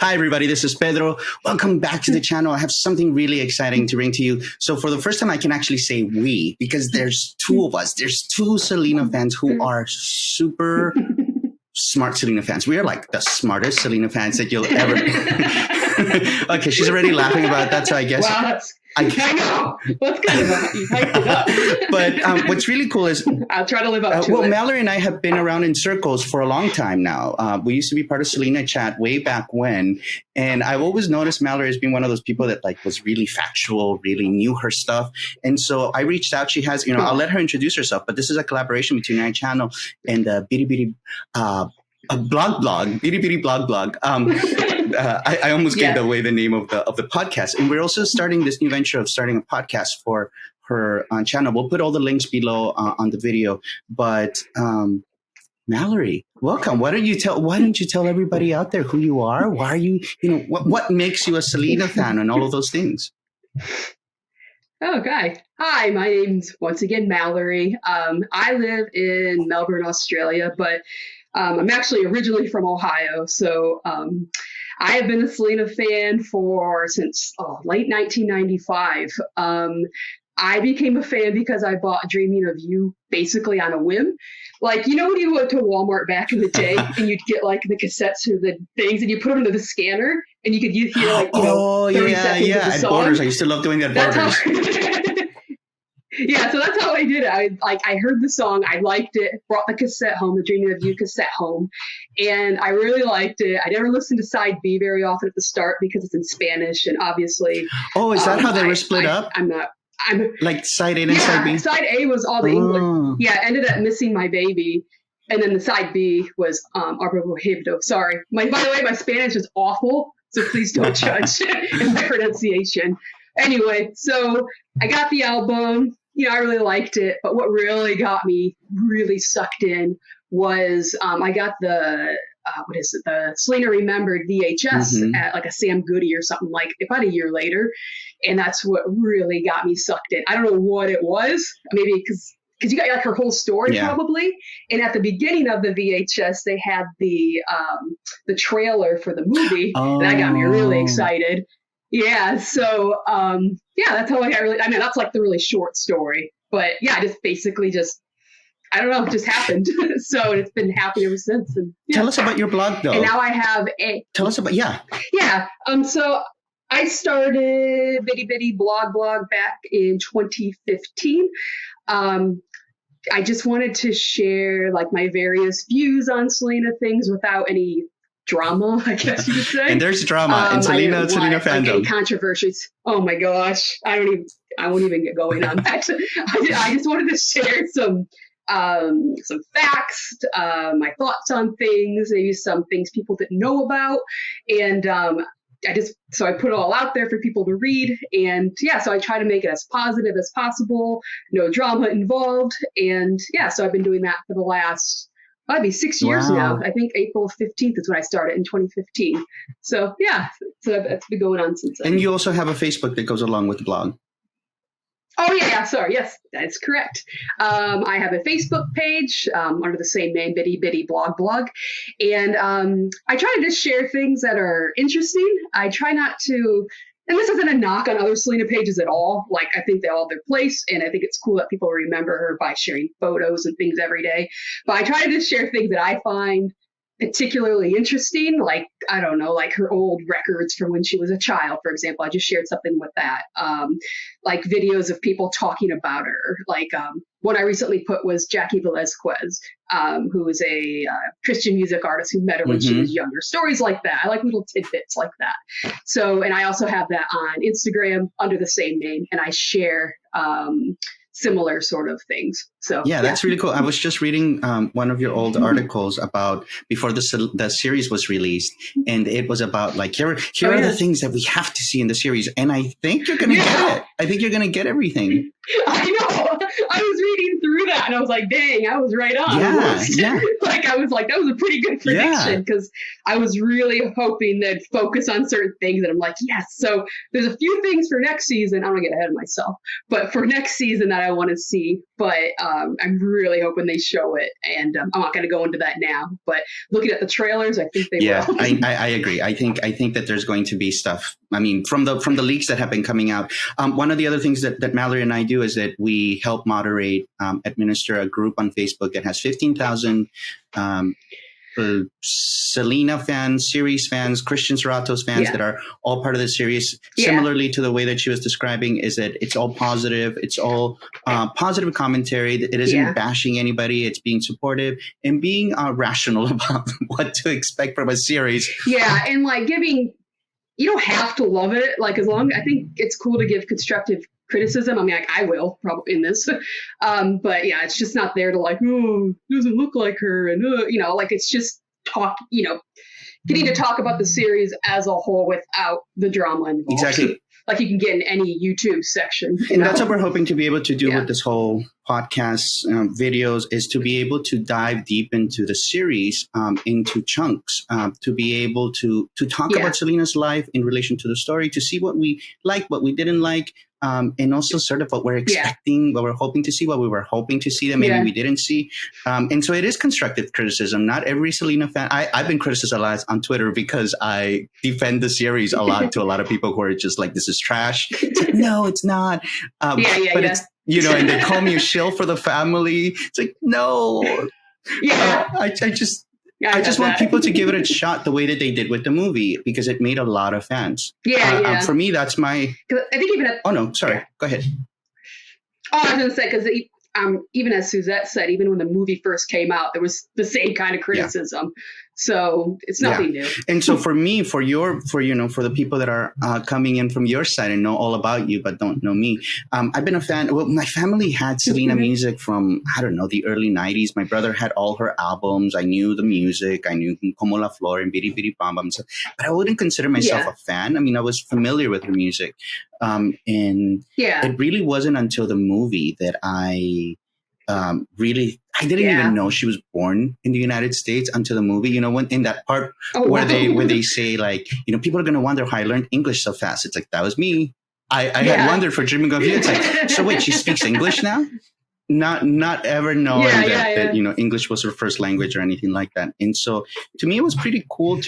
Hi, everybody. This is Pedro. Welcome back to the channel. I have something really exciting to bring to you. So for the first time, I can actually say we, because there's two of us. There's two Selena fans who are super smart Selena fans. We are like the smartest Selena fans that you'll ever. Okay, she's already laughing about that. So I guess. Wow, I know. That's kind of you hyped it up. But what's really cool is I'll try to live up to it. Well, Mallory and I have been around in circles for a long time now. We used to be part of Selena Chat way back when, and I've always noticed Mallory as being one of those people that like was really factual, really knew her stuff. And so I reached out. She has, I'll let her introduce herself. But this is a collaboration between our channel and Bitty Bitty Bitty Bitty Blog. I almost gave away the name of the podcast, and we're also starting this new venture of starting a podcast for her channel. We'll put all the links below on the video. But Mallory, welcome. Why don't you tell everybody out there who you are? Why are you? What makes you a Selena fan and all of those things? Okay. Hi, my name's once again Mallory. I live in Melbourne, Australia, but I'm actually originally from Ohio, so. I have been a Selena fan since late 1995. I became a fan because I bought Dreaming of You basically on a whim. Like, when you went to Walmart back in the day and you'd get like the cassettes or the things and you put them into the scanner and you could hear like, 30 seconds of the at song. Borders. I used to love doing that at Borders. Yeah, so that's how I did it. I heard the song, I liked it, brought the cassette home, the Dreaming of You cassette home, and I really liked it. I never listened to side B very often at the start because it's in Spanish, and obviously. Oh, is that how they were split up? I'm like side A and side B. Side A was all the English. Yeah, ended up missing my baby, and then the side B was Arbor Prohibido. Sorry, by the way, my Spanish is awful, so please don't judge in my pronunciation. Anyway, so I got the album. I really liked it, but what really got me really sucked in was I got the Selena Remembered VHS at like a Sam Goody or something like about a year later, and that's what really got me sucked in. I don't know what it was, maybe because you got like her whole story probably, and at the beginning of the VHS they had the trailer for the movie, and that got me really excited. Yeah, so that's how I got really. I mean, that's like the really short story, but yeah, just basically I don't know, it just happened. So it's been happening ever since. And tell us about your blog, though. And now I have Tell us about Yeah. So I started Bitty Bitty Blog back in 2015. I just wanted to share like my various views on Selena things without any drama, I guess you could say. And there's drama in Selena fandom. Like any controversies. Oh my gosh. I won't even get going on that. I just wanted to share some facts, my thoughts on things, maybe some things people didn't know about. And I put it all out there for people to read. And so I try to make it as positive as possible, no drama involved. And so I've been doing that for the last I'd be 6 years now. I think April 15th is when I started in 2015. So so it's been going on since then. And you also have a Facebook that goes along with the blog. Oh yeah, sorry. Yes, that's correct. I have a Facebook page under the same name, Bitty Bitty Blog, and I try to just share things that are interesting. I try not to. And this isn't a knock on other Selena pages at all. Like, I think they all have their place, and I think it's cool that people remember her by sharing photos and things every day. But I try to just share things that I find particularly interesting, like, I don't know, like her old records from when she was a child, for example. I just shared something with that. Like videos of people talking about her. Like one I recently put was Jackie Velazquez, who is a Christian music artist who met her when she was younger. Stories like that. I like little tidbits like that. So, and I also have that on Instagram under the same name, and I share similar sort of things. So that's really cool. I was just reading one of your old articles about before the series was released, and it was about like here are the things that we have to see in the series, and I think you're gonna get it. I think you're gonna get everything. I know. I was reading through that. And I was like, dang, I was right on. Yeah. Like, I was like, that was a pretty good prediction because I was really hoping they'd focus on certain things. And I'm like, yes. So there's a few things for next season. I don't want to get ahead of myself, but for next season that I want to see. But I'm really hoping they show it. And I'm not going to go into that now. But looking at the trailers, I think they will. I agree. I think that there's going to be stuff. I mean, from the leaks that have been coming out. One of the other things that Mallory and I do is that we help moderate, administer a group on Facebook that has 15,000 Selena fans, series fans, Christian Serrato's fans that are all part of the series. Similarly to the way that she was describing, is that it's all positive. It's all positive commentary. It isn't bashing anybody. It's being supportive and being rational about what to expect from a series. Yeah, and like giving. You don't have to love it. Like, as long, I think it's cool to give constructive criticism. I mean, like, I will probably in this, but yeah, it's just not there to like, oh, doesn't look like her, and like it's just getting to talk about the series as a whole without the drama involved. Exactly. Like you can get in any YouTube section. And that's what we're hoping to be able to do with this whole podcast videos, is to be able to dive deep into the series, into chunks, to be able to talk about Selena's life in relation to the story, to see what we liked, what we didn't like, and also sort of what we're expecting, what we're hoping to see, what we were hoping to see that maybe we didn't see. And so it is constructive criticism. Not every Selena fan. I've been criticized a lot on Twitter because I defend the series a lot to a lot of people who are just like, this is trash. It's like, no, it's not. But it's, and they call me a shill for the family. It's like, no. I just want people to give it a shot the way that they did with the movie, because it made a lot of fans. For me, that's my. I think even. Oh no! Sorry. Go ahead. Oh, I was going to say, because even as Suzette said, even when the movie first came out, there was the same kind of criticism. So it's nothing new. And so for me, for the people that are coming in from your side and know all about you but don't know me, I've been a fan. Well, my family had Selena music from, I don't know, the early 90s. My brother had all her albums. I knew the music. I knew Como La Flor and Biri Biri Bamba. But I wouldn't consider myself a fan. I mean, I was familiar with her music. And it really wasn't until the movie that I didn't even know she was born in the United States until the movie, when in that part where they say, like, people are going to wonder how I learned English so fast. It's like, that was me. I had wondered for dreaming of you. It's like, so wait, she speaks English now? Not ever knowing that English was her first language or anything like that. And so to me, it was pretty cool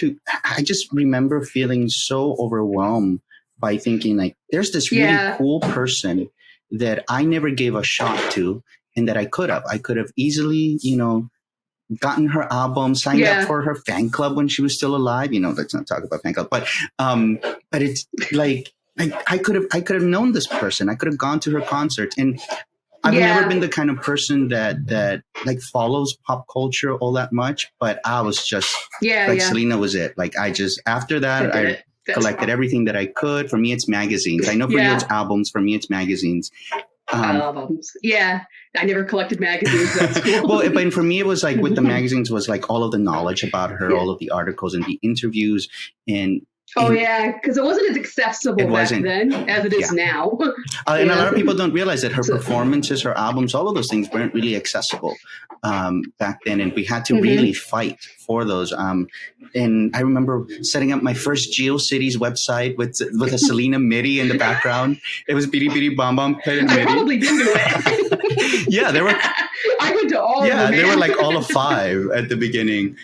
I just remember feeling so overwhelmed by thinking, like, there's this really cool person that I never gave a shot to, and that I could have easily, gotten her album, signed up for her fan club when she was still alive. Let's not talk about fan club, but it's like I could have known this person. I could have gone to her concert, and I've never been the kind of person that like follows pop culture all that much. But I was just Selena was it. Like, I just, after that, I collected everything that I could. For me, it's magazines. I know for you it's albums. For me, it's magazines. Albums. Yeah. I never collected magazines. That's cool. Well, but for me, it was like with the magazines was like all of the knowledge about her, all of the articles and the interviews. Because it wasn't as accessible back then as it is now. And a lot of people don't realize that her performances, her albums, all of those things weren't really accessible back then. And we had to really fight for those. And I remember setting up my first GeoCities website with a Selena MIDI in the background. It was Biri Biri Bamba played in MIDI. I probably did do it. There were. I went to all of them. They were like all of 5 at the beginning.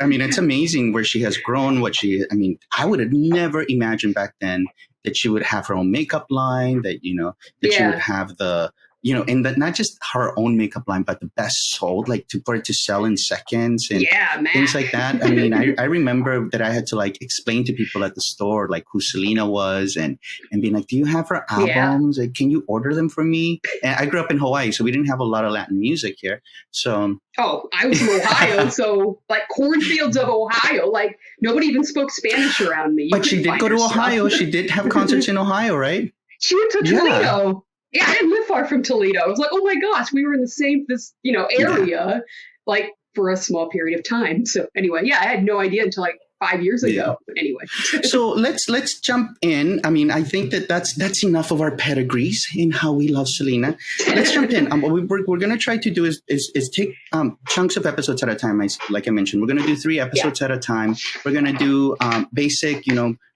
I mean, it's amazing where she has grown. I would have never imagined back then that she would have her own makeup line, that she would have the, and that not just her own makeup line, but the best sold, like for it to sell in seconds and things like that. I mean, I remember that I had to like explain to people at the store, like, who Selena was and being like, do you have her albums? Like, can you order them for me? And I grew up in Hawaii, so we didn't have a lot of Latin music here. So. Oh, I was from Ohio, so like cornfields of Ohio, like nobody even spoke Spanish around me. But she did go to Ohio. She did have concerts in Ohio, right? She went to Toledo. Yeah, I didn't live far from Toledo. I was like, oh my gosh, we were in the same area, like for a small period of time. So anyway, I had no idea until like 5 years ago. Anyway. So let's jump in. I mean, I think that's enough of our pedigrees in how we love Selena. Let's jump in. What we're going to try to do is take chunks of episodes at a time. Like I mentioned, we're going to do 3 episodes at a time. We're going to do basic,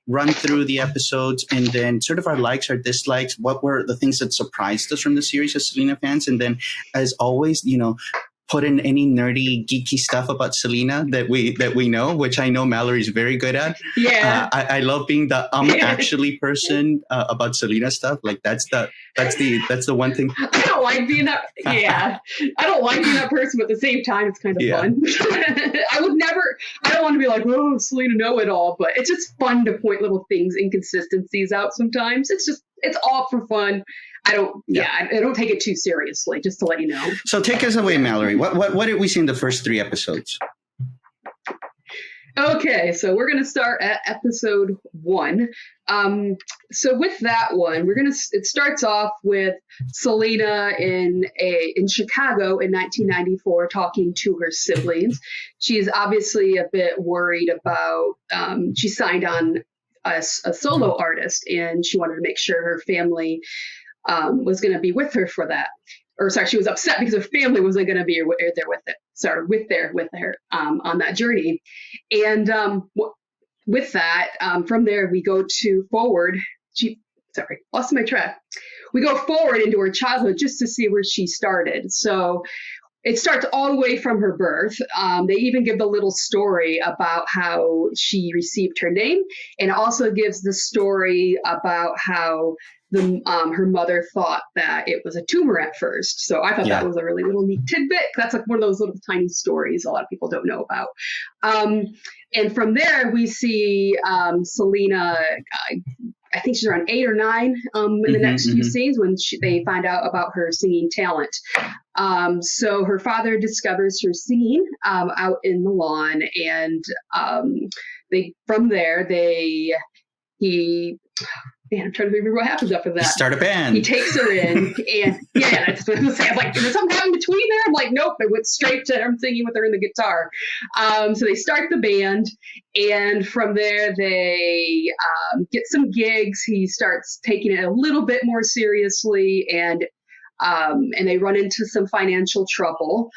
run through the episodes, and then sort of our likes, our dislikes, what were the things that surprised us from the series as Selena fans. And then, as always, put in any nerdy, geeky stuff about Selena that we know, which I know Mallory's very good at. Yeah, I love being the actually person about Selena stuff. Like that's the one thing. I don't like being that. Yeah, I don't like being that person, but at the same time, it's kind of fun. I don't want to be like, oh, Selena know it all, but it's just fun to point little things, inconsistencies out sometimes. It's all for fun. I don't take it too seriously, just to let you know. So take us away, Mallory. What did we see in the first 3 episodes? Okay, so we're going to start at episode 1. So with that one, it starts off with Selena in Chicago in 1994 talking to her siblings. She's obviously a bit worried about, she signed on a solo artist, and she wanted to make sure her family was going to be with her for that. Or sorry, she was upset because her family wasn't going to be there with her on that journey. And with that, from there we go forward. Lost my track. We go forward into her childhood just to see where she started. So it starts all the way from her birth. They even give the little story about how she received her name, and also gives the story about how her mother thought that it was a tumor at first. So I thought that was a really little neat tidbit. That's like one of those little tiny stories a lot of people don't know about. And from there, we see Selena, I think she's around 8 or 9 in the next few scenes when they find out about her singing talent. So her father discovers her singing out in the lawn, and I'm trying to remember what happens after that. Start a band. He takes her in, and that's what I was saying. I'm like, is there something in between there? I'm like, nope. I went straight to him singing with her in the guitar. So they start the band, and from there they get some gigs. He starts taking it a little bit more seriously, and they run into some financial trouble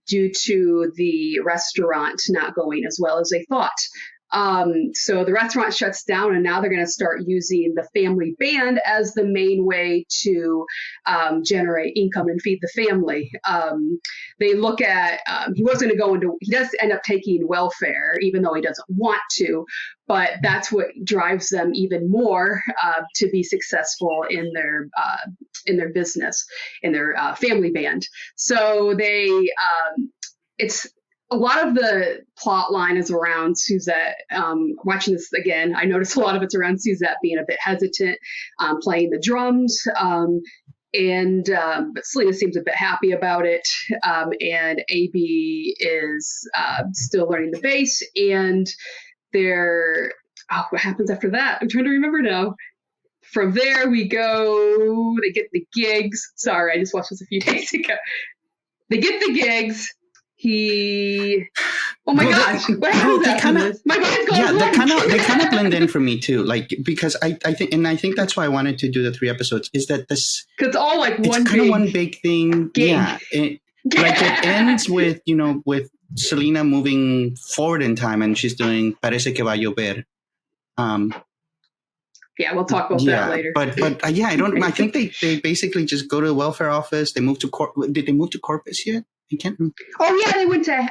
due to the restaurant not going as well as they thought. So the restaurant shuts down, and now they're going to start using the family band as the main way to generate income and feed the family. They look at, he does end up taking welfare, even though he doesn't want to, but that's what drives them even more to be successful in their business, in their family band. So it's a lot of the plot line is around Suzette. Watching this again, I noticed a lot of it's around Suzette being a bit hesitant, playing the drums, but Selena seems a bit happy about it. And AB is still learning the bass, and what happens after that? I'm trying to remember now. From there we go, they get the gigs. Sorry, I just watched this a few days ago. They get the gigs. Oh my gosh! What happens after this? My mind's going. Yeah, they kind of blend in for me too. Like, because I think that's why I wanted to do the 3 episodes. Is that this? Because it's all like one big thing. Gig. Yeah, it ends with with Selena moving forward in time, and she's doing "Parece que va a llover." Yeah, we'll talk about that later. But I don't. I think they basically just go to the welfare office. They move to Did they move to Corpus yet? I can't remember. Oh yeah, they went to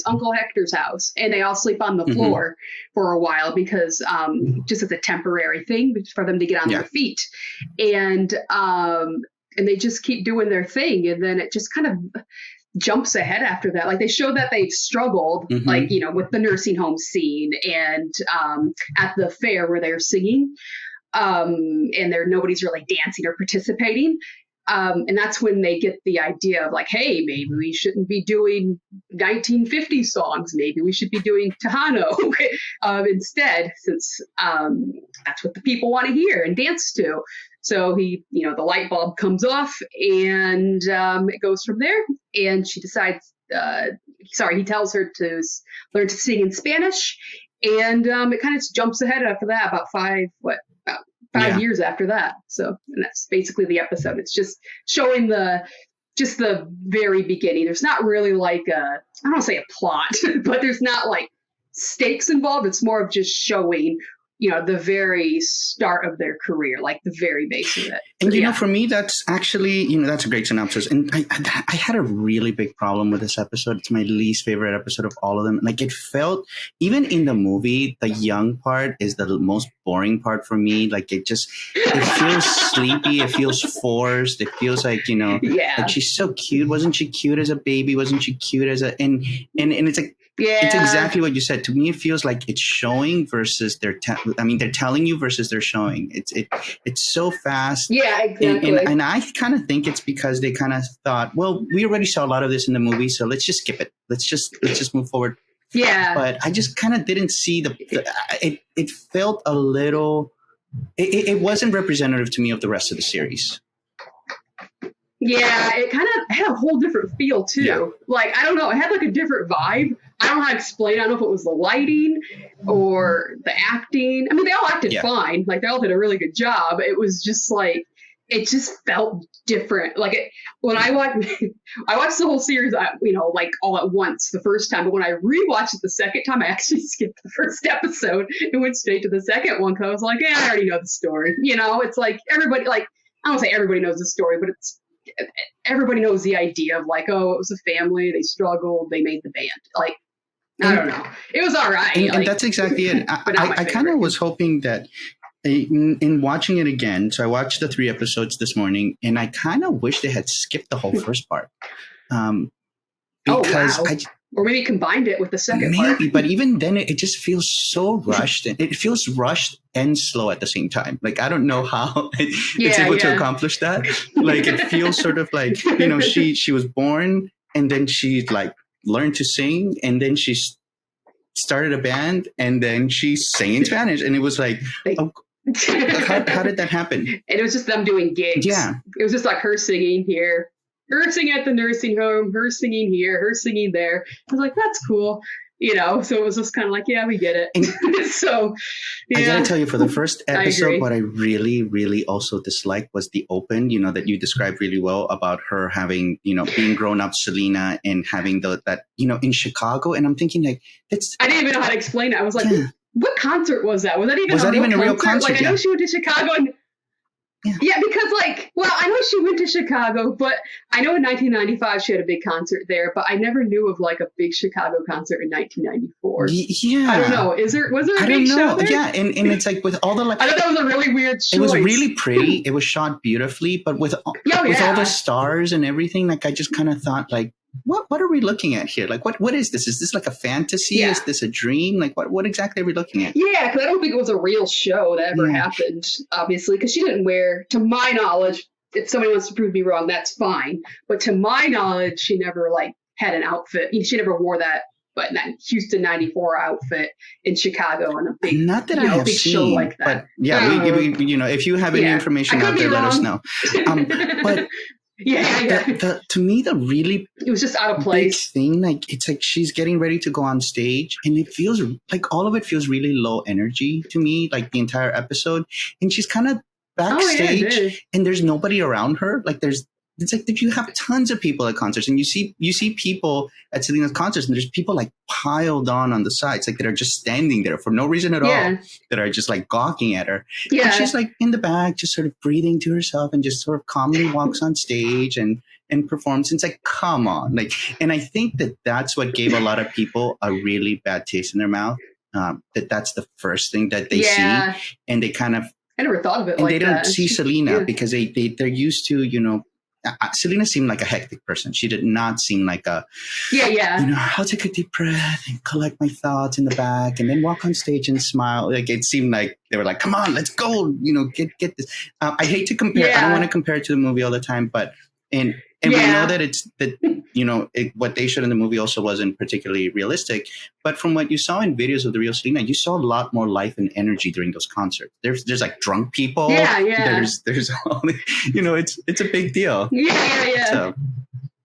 Uncle Hector's house, and they all sleep on the floor for a while because just as a temporary thing for them to get on their feet, and they just keep doing their thing, and then it just kind of jumps ahead after that. Like they show that they've struggled, with the nursing home scene and at the fair where they're singing, and nobody's really dancing or participating. And that's when they get the idea of like, hey, maybe we shouldn't be doing 1950 songs. Maybe we should be doing Tejano instead, since that's what the people want to hear and dance to. So the light bulb comes off, and it goes from there. And she decides he tells her to learn to sing in Spanish, and it kind of jumps ahead after that about 5 years after that. So, and that's basically the episode. It's just showing the very beginning. There's not really like I don't want to say a plot, but there's not like stakes involved. It's more of just showing, the very start of their career, like the very base of it. And, for me, that's actually, that's a great synopsis. And I had a really big problem with this episode. It's my least favorite episode of all of them. Like, it felt, even in the movie, the young part is the most boring part for me. Like, it feels sleepy. It feels forced. It feels like, like she's so cute. Wasn't she cute as a baby? Wasn't she cute as and it's like, it's exactly what you said. To me, it feels like it's showing versus they're telling you versus they're showing. It's so fast. Yeah, exactly. And I kind of think it's because they kind of thought, well, we already saw a lot of this in the movie, so let's just skip it. Let's just move forward. Yeah. But I just kind of didn't see it felt a little. It wasn't representative to me of the rest of the series. Yeah, it kind of had a whole different feel too. Yeah. Like, I don't know, it had like a different vibe. I don't know how to explain it. I don't know if it was the lighting or the acting. I mean, they all acted fine. Like, they all did a really good job. It was just like, it just felt different. Like, when I watched the whole series, like all at once the first time. But when I rewatched it the second time, I actually skipped the first episode and went straight to the second one because I was like, yeah, I already know the story. It's like everybody, like, I don't say everybody knows the story, but everybody knows the idea of like, oh, it was a family, they struggled, they made the band. Like, I don't know. It was all right. And that's exactly it. I kind of was hoping that in watching it again, so I watched the 3 episodes this morning, and I kind of wish they had skipped the whole first part. Because or maybe combined it with the second part. But even then, it just feels so rushed. It feels rushed and slow at the same time. Like, I don't know how it's able to accomplish that. Like, it feels sort of like, she was born, and then she like learned to sing, and then she started a band, and then she sang in Spanish. And it was like, how did that happen? And it was just them doing gigs. Yeah. It was just like her singing here, her singing at the nursing home, her singing here, her singing there. I was like, that's cool. So it was just kind of like, yeah, we get it. And so, yeah. I gotta tell you, for the first episode, what I really, really also disliked was the open, that you described really well about her having, being grown up Selena and having that, in Chicago. And I'm thinking like, I didn't even know how to explain it. I was like, what concert was that? Was that even a real concert? Like, I know she went to Chicago and yeah, because I know she went to Chicago, but I know in 1995 she had a big concert there, but I never knew of like a big Chicago concert in 1994. Yeah. I don't know. Was there a big show there? Yeah, and it's like with all the I thought that was a really weird choice. It was really pretty. It was shot beautifully, but with all the stars and everything, like I just kind of thought like, what are we looking at here? Like, what is this? Is this like a fantasy? Yeah. Is this a dream? Like, what exactly are we looking at? Yeah, because I don't think it was a real show that ever happened, obviously, because she didn't wear, to my knowledge, if somebody wants to prove me wrong, that's fine. But to my knowledge, she never had an outfit. She never wore that Houston 94 outfit in Chicago on a big, not that I have big seen, show like that. But yeah, we if you have any information out there, let us know. But to me, the really it was just out of place thing. Like, it's like she's getting ready to go on stage, and it feels like all of it feels really low energy to me. Like the entire episode, and she's kind of backstage, and there's nobody around her. Like it's like if you have tons of people at concerts, and you see people at Selena's concerts, and there's people like piled on the sides, like that are just standing there for no reason at all, that are just like gawking at her. Yeah. And she's like in the back, just sort of breathing to herself, and just sort of calmly walks on stage and performs. And it's like, come on, like, and I think that's what gave a lot of people a really bad taste in their mouth. That's the first thing that they see, and they kind of. I never thought of it and like that. And they don't see Selena because they're used to, Selena seemed like a hectic person. She did not seem like a, I'll take a deep breath and collect my thoughts in the back and then walk on stage and smile. Like, it seemed like they were like, come on, let's go, get this. I hate to compare. I don't want to compare it to the movie all the time, but, and we know that what they showed in the movie also wasn't particularly realistic. But from what you saw in videos of the real Selena, you saw a lot more life and energy during those concerts. There's like drunk people. Yeah. There's all, it's a big deal. Yeah. So.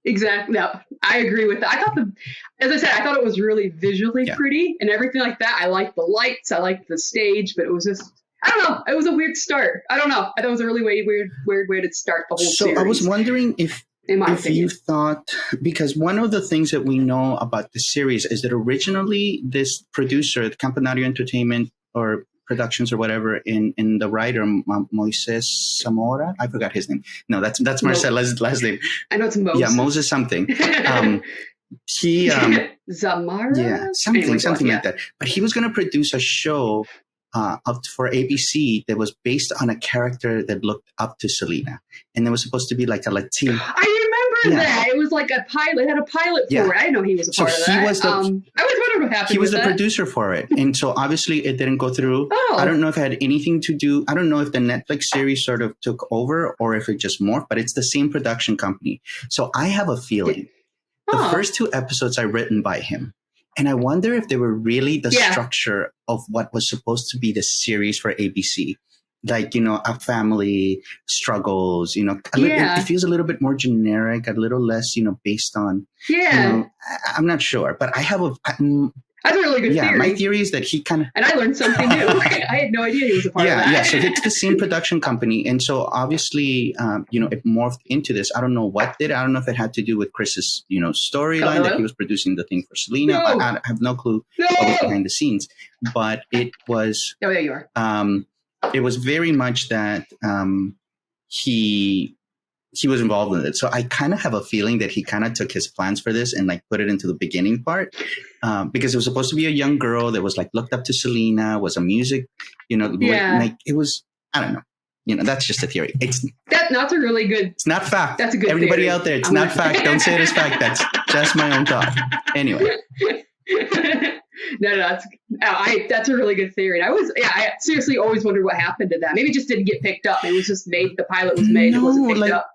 Exactly. No, I agree with that. I thought as I said, I thought it was really visually pretty and everything like that. I liked the lights. I liked the stage, but it was just, I don't know. It was a weird start. I don't know. I thought it was a really weird way to start the whole series. So I was wondering if you thought, because one of the things that we know about the series is that originally this producer, the Campanario Entertainment or Productions or whatever, in the writer Moises Zamora, I forgot his name. No, that's Marcela's last name. I know it's Moses. Yeah, Moses something. He Zamora. Yeah, something like that. But he was going to produce a show for ABC that was based on a character that looked up to Selena, and it was supposed to be like a Latino. I remember that. It was like a pilot. It had a pilot for it. I didn't know he was a part of that. I always wondered what happened. He was the producer for it, and so obviously it didn't go through. I don't know if it had anything to do. I don't know if the Netflix series sort of took over or if it just morphed. But it's the same production company, so I have a feeling the first 2 episodes are written by him. And I wonder if they were really the structure of what was supposed to be the series for ABC. Like, a family struggles, it feels a little bit more generic, a little less, based on, I'm not sure, but I have that's a really good theory. Yeah, my theory is that he kind of... And I learned something new. I had no idea he was a part of that. Yeah, so it's the same production company. And so obviously, it morphed into this. I don't know what did. I don't know if it had to do with Chris's, storyline that he was producing the thing for Selena. No. I have no clue what was behind the scenes. But it was... Oh, there you are. It was very much that he was involved in it. So I kind of have a feeling that he kind of took his plans for this and put it into the beginning part, because it was supposed to be a young girl that was looked up to Selena, was a music, it was, I don't know. That's just a theory. That's a really good. It's not fact. That's a good Everybody theory. Out there, it's not fact. Don't say it as fact. That's just my own thought. Anyway. No, that's a really good theory. And I seriously always wondered what happened to that. Maybe it just didn't get picked up. It was just made. The pilot was made. It wasn't picked up.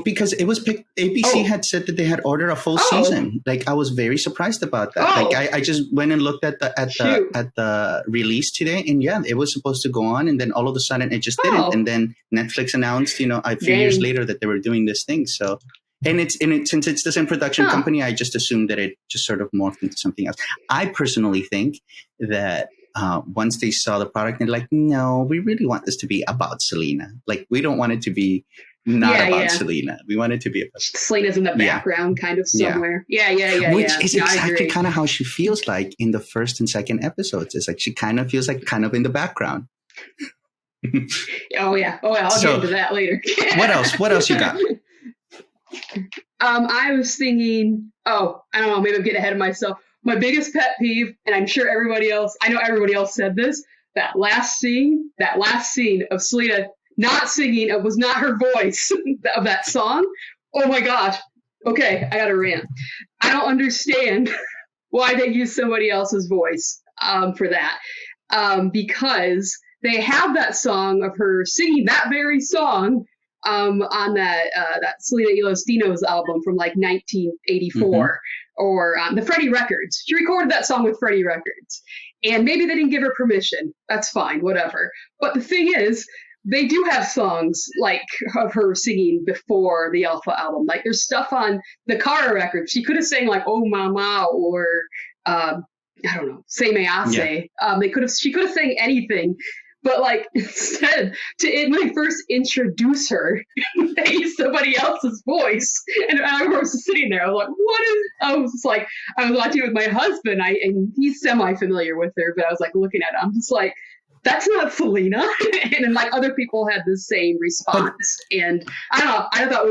Because it was picked. ABC had said that they had ordered a full season. I was very surprised about that. I just went and looked at the release today, and it was supposed to go on, and then all of a sudden it just didn't. And then Netflix announced, a few years later that they were doing this thing. So. And since it's the same production company, I just assumed that it just sort of morphed into something else. I personally think that once they saw the product, they're like, no, we really want this to be about Selena. We don't want it to be not about Selena. We want it to be about Selena's in the background kind of somewhere. Yeah. Which is exactly kind of how she feels like in the first and second episodes. It's like she kind of feels like kind of in the background. I'll get into that later. What else you got? I was thinking, I don't know, maybe I'm getting ahead of myself. My biggest pet peeve, and I'm sure I know everybody else said this, that last scene of Selena not singing, it was not her voice of that song. Oh my gosh. Okay, I got a rant. I don't understand why they use somebody else's voice for that. Because they have that song of her singing that very song on that Selena y Los Dinos album from 1984, or the Freddie Records. She recorded that song with Freddie Records, and maybe they didn't give her permission. That's fine, whatever. But the thing is, they do have songs of her singing before the Alpha album. There's stuff on the Cara record. She could have sang "Oh Mama" or I don't know, "Se Me Hace." She could have sang anything. But instead, when they first introduce her, they use somebody else's voice. And I remember sitting there, I was like, what is, I was watching it with my husband, and he's semi-familiar with her, but I was looking at it, I'm just like, that's not Selena. And then other people had the same response. And I don't know, I thought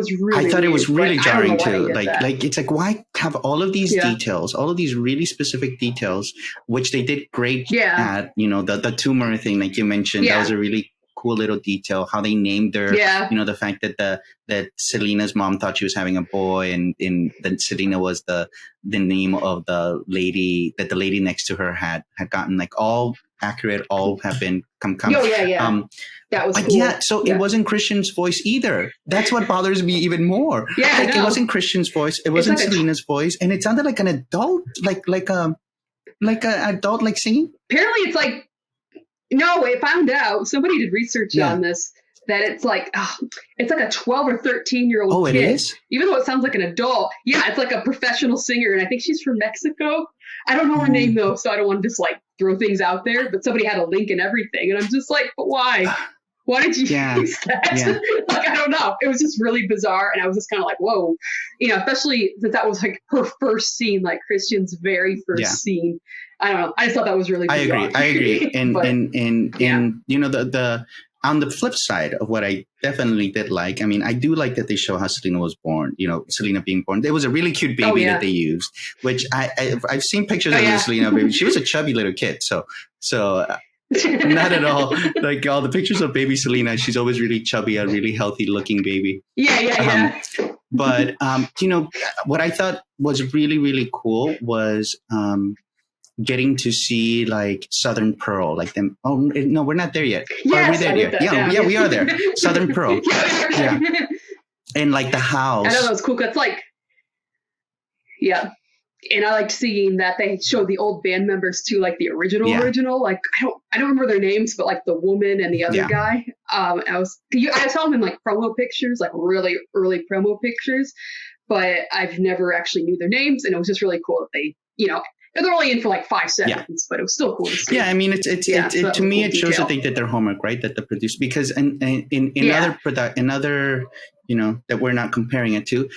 it was really jarring too. It's why have all of these details, all of these really specific details, which they did great at, the tumor thing, like you mentioned, that was a really cool little detail, how they named her, the fact that Selena's mom thought she was having a boy, and that Selena was the name of the lady that the lady next to her had gotten, all accurate, all have been come. That was cool. It wasn't Christian's voice either. That's what bothers me even more. It wasn't Christian's voice, it wasn't Selena's voice, and it sounded like an adult, like an adult singing. Apparently it's no, I found out, somebody did research on this, that it's like a 12 or 13-year-old kid. It is? Even though it sounds like an adult. Yeah, it's like a professional singer, and I think she's from Mexico. I don't know her name though, so I don't want to just like throw things out there, but somebody had a link and everything, and I'm just like, but why? Why did you use that? Yeah. Like, I don't know. It was just really bizarre, and I was just kind of like, whoa. especially that was like her first scene, like Christian's very first scene. I don't know. I just thought that was really bizarre. I agree. And but, and the on the flip side of what I definitely did like, I mean, I do like that they show how Selena was born, Selena being born. There was a really cute baby that they used, which I've seen pictures of the Selena baby. She was a chubby little kid. So not at all like all the pictures of baby Selena. She's always really chubby, a really healthy looking baby. Yeah. But, what I thought was really, really cool was getting to see like Southern Pearl, like them. Oh no, we're not there yet. Yes, are we there yet? Yeah, we are there. Southern Pearl. Yeah. And like the house. I know that was cool. It's like, yeah. And I liked seeing that they showed the old band members too, like the original. Like I don't remember their names, but like the woman and the other guy. I saw them in like promo pictures, like really early promo pictures, but I've never actually knew their names, and it was just really cool that they, they're only in for like 5 seconds, but it was still cool to see. Yeah, I mean, it to me, it shows that they did their homework, right? That the producer, because in other that we're not comparing it to,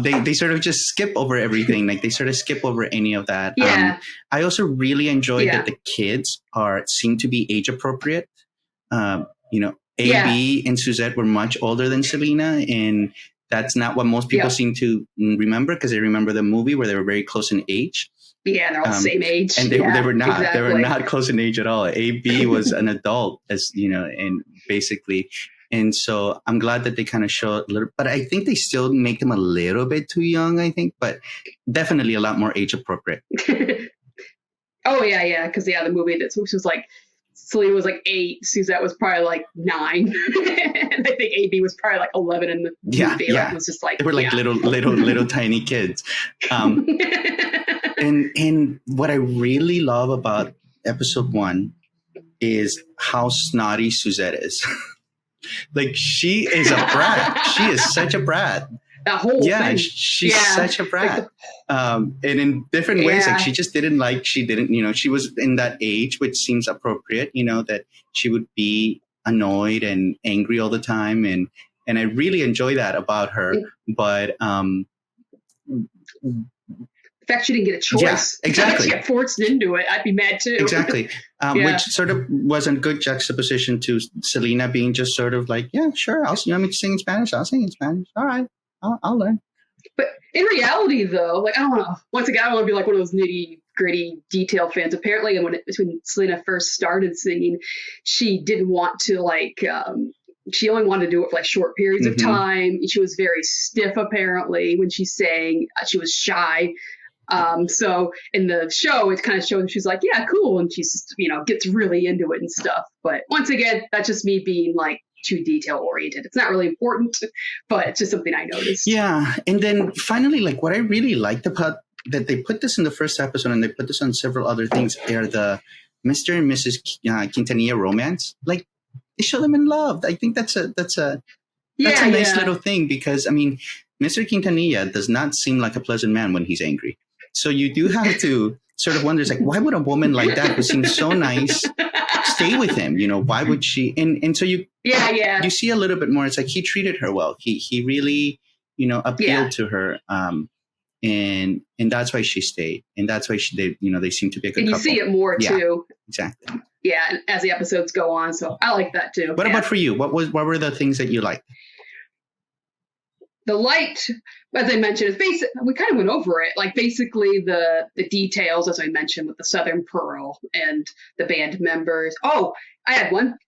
they sort of just skip over everything. Like they sort of skip over any of that. Yeah. I also really enjoyed that the kids seem to be age appropriate. AB and Suzette were much older than Selena, and that's not what most people seem to remember, because they remember the movie where they were very close in age. Yeah, they're all the same age. And they were not. Exactly. They were not close in age at all. AB was an adult, and basically. And so I'm glad that they kind of show a little, but I think they still make them a little bit too young, I think, but definitely a lot more age appropriate. Oh, yeah. Because, the movie which was like, Selena was like 8, Suzette was probably like 9. And I think AB was probably like 11 in the movie. Yeah. Like, it was just like, they were like little tiny kids. And what I really love about episode 1 is how snotty Suzette is. Like, she is a brat. She is such a brat. That whole thing. She's such a brat. And in different ways, like she didn't, she was in that age, which seems appropriate, that she would be annoyed and angry all the time. And I really enjoy that about her. But, the fact she didn't get a choice. Yeah, exactly. She got forced into it. I'd be mad too. Exactly. Which sort of was a good juxtaposition to Selena being just sort of like, yeah, sure. You want me to sing in Spanish? I'll sing in Spanish. All right. I'll learn. But in reality, though, like, I don't know. Once again, I don't want to be like one of those nitty gritty detail fans. Apparently, when Selena first started singing, she didn't want to she only wanted to do it for like short periods of time. She was very stiff, apparently, when she sang. She was shy. So in the show, it kind of shows she's like, yeah, cool. And she's, gets really into it and stuff. But once again, that's just me being like too detail oriented. It's not really important, but it's just something I noticed. Yeah. And then finally, like what I really liked about that they put this in the first episode and they put this on several other things are the Mr. and Mrs. Quintanilla romance. Like they show them in love. I think that's a nice little thing, because I mean, Mr. Quintanilla does not seem like a pleasant man when he's angry. So you do have to sort of wonder, like, why would a woman like that, who seems so nice, stay with him? Why would she? And so you see a little bit more. It's like he treated her well. He really, appealed to her. And that's why she stayed. And that's why they seem to be a good couple. And you see it more too. Exactly. Yeah, as the episodes go on. So I like that too. What about for you? What were the things that you liked? The light, as I mentioned, is basic. We kind of went over it. Like basically the details, as I mentioned, with the Southern Pearl and the band members. Oh, I had one.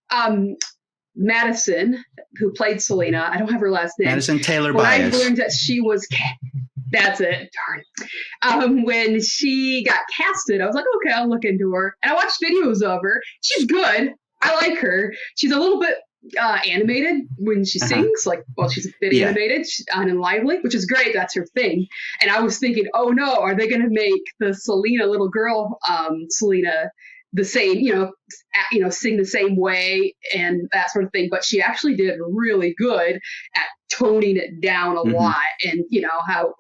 Madison, who played Selena. I don't have her last name. Madison Taylor Bias. I learned that she was. That's it. Darn. When she got casted, I was like, okay, I'll look into her. And I watched videos of her. She's good. I like her. She's a little bit animated when she sings, she's a bit animated and lively, which is great. That's her thing. And I was thinking, oh no, are they going to make the Selena little girl, Selena, the same, sing the same way and that sort of thing. But she actually did really good at toning it down a lot, and how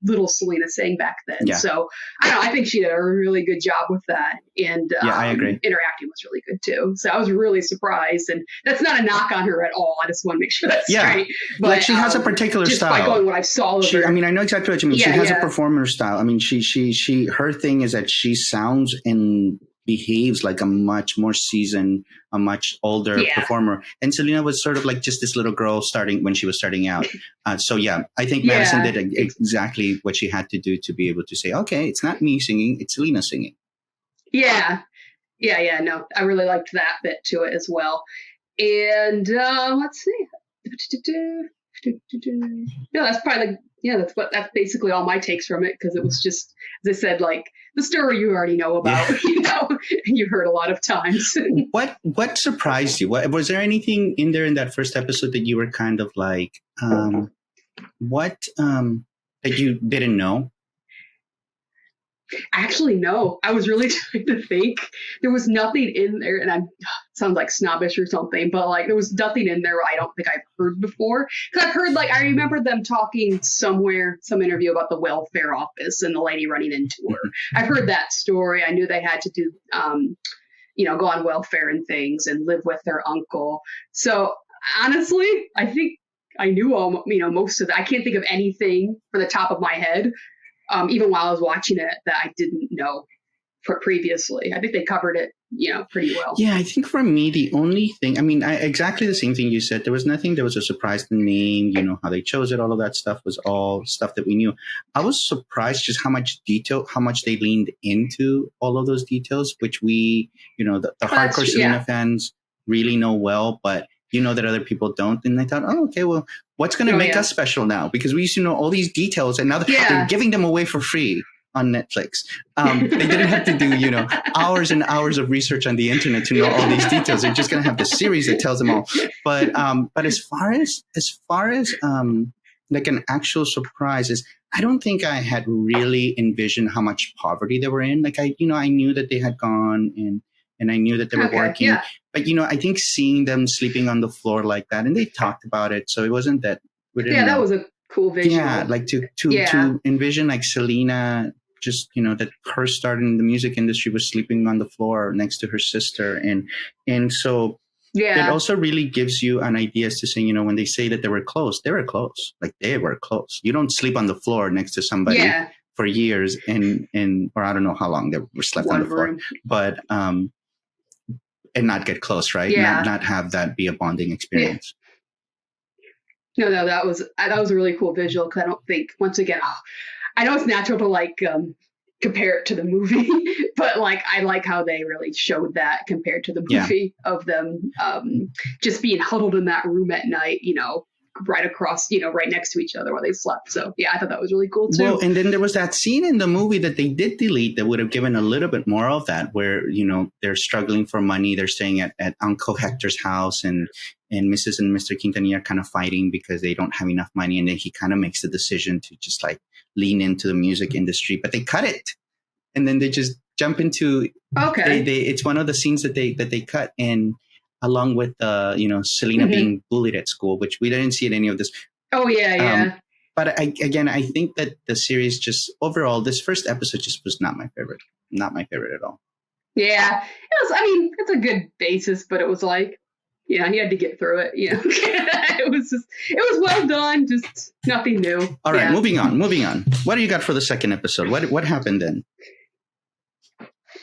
little Selena sang back then. Yeah. So I don't know, I think she did a really good job with that, and I agree. Interacting was really good too. So I was really surprised, and that's not a knock on her at all. I just want to make sure that's straight. But like she has a particular just style. By going what I saw of her. I mean, I know exactly what you mean. Yeah, she has a performer style. I mean, she her thing is that she sounds and behaves like a much more seasoned, a much older performer. And Selena was sort of like just this little girl when she was starting out. So yeah, I think Madison did exactly what she had to do to be able to say, okay, it's not me singing, it's Selena singing. Yeah. No, I really liked that bit to it as well. And let's see. No, that's probably that's basically all my takes from it, because it was just, as I said, like the story you already know about, you've heard a lot of times. What surprised you? Was there anything in there in that first episode that you were kind of like, that you didn't know? Actually, no. I was really trying to think. There was nothing in there, and I sounds like snobbish or something, but like there was nothing in there I don't think I've heard before. Because I've heard, like, I remember them talking somewhere, some interview about the welfare office and the lady running into her. I've heard that story. I knew they had to do, go on welfare and things and live with their uncle. So honestly, I think I knew most of that. I can't think of anything from the top of my head. Even while I was watching it, that I didn't know previously. I think they covered it, pretty well. Yeah, I think for me, the only thing, I mean, exactly the same thing you said. There was nothing that was a surprise. The name, how they chose it, all of that stuff was all stuff that we knew. I was surprised just how much they leaned into all of those details, which we, the hardcore Selena fans really know well, but that other people don't. And I thought, oh, okay, well, what's going to make us special now? Because we used to know all these details, and now they're giving them away for free on Netflix. They didn't have to do, hours and hours of research on the internet to know all these details. They're just going to have the series that tells them all. But as far as like an actual surprise is, I don't think I had really envisioned how much poverty they were in. Like I knew that they had gone and I knew that they were working. Yeah. But, I think seeing them sleeping on the floor like that, and they talked about it. So it wasn't that. That was a cool visual. Yeah, like to envision like Selena, just, that her starting in the music industry was sleeping on the floor next to her sister. And so it also really gives you an idea as to saying, when they say that they were close. Like they were close. You don't sleep on the floor next to somebody for years or I don't know how long they were slept on the floor. But, and not get close, right? Yeah. Not have that be a bonding experience. Yeah. No, that was a really cool visual, because I don't think, once again, I know it's natural to like compare it to the movie, but like I like how they really showed that compared to the movie of them just being huddled in that room at night, right across, right next to each other while they slept. So yeah, I thought that was really cool too. Well, and then there was that scene in the movie that they did delete that would have given a little bit more of that, where, they're struggling for money. They're staying at Uncle Hector's house, and Mrs. and Mr. Quintanilla are kind of fighting because they don't have enough money. And then he kind of makes the decision to just like lean into the music industry, but they cut it. And then they just jump into, it's one of the scenes that they cut. And along with, Selena being bullied at school, which we didn't see in any of this. Oh, yeah. But I think that the series just overall, this first episode just was not my favorite. Not my favorite at all. Yeah. It's a good basis, but it was like, he had to get through it. It was well done. Just nothing new. All right. Moving on. What do you got for the second episode? What happened then?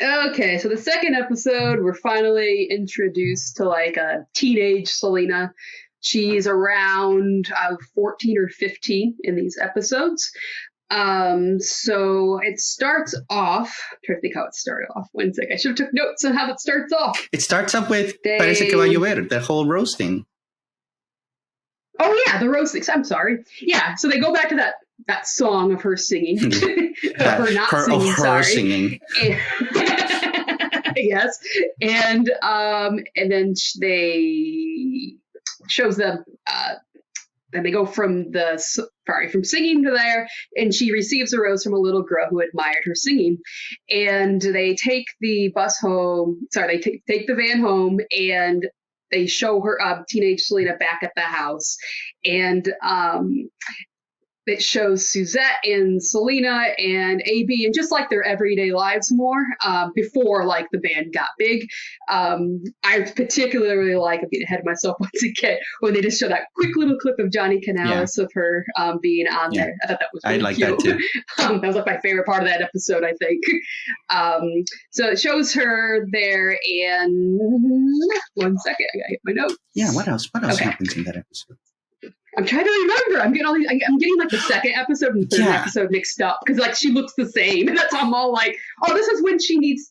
Okay, so the second episode, we're finally introduced to like a teenage Selena. She's around 14 or 15 in these episodes. So it starts off, I'm trying to think how it started off. 1 second. I should have took notes on how it starts off. It starts off with Parece que va a llover, the whole roasting. Oh yeah, the roasting. I'm sorry. Yeah, so they go back to that song of her singing. Her singing. Yes. And then they shows them then they go from singing to there, and she receives a rose from a little girl who admired her singing. And they take the bus home. Sorry, they take the van home, and they show her teenage Selena back at the house. And it shows Suzette and Selena and AB and just like their everyday lives more before like the band got big. I particularly like, I'm getting ahead of myself once again, when they just show that quick little clip of Johnny Canales of her being on there. I thought that was really cute. That too. That was like my favorite part of that episode, I think. So it shows her there, and 1 second, I gotta get my notes. Yeah, what else happens in that episode? I'm trying to remember. I'm getting like the second episode and third episode mixed up because like she looks the same. And that's why I'm all like, oh, this is when she needs.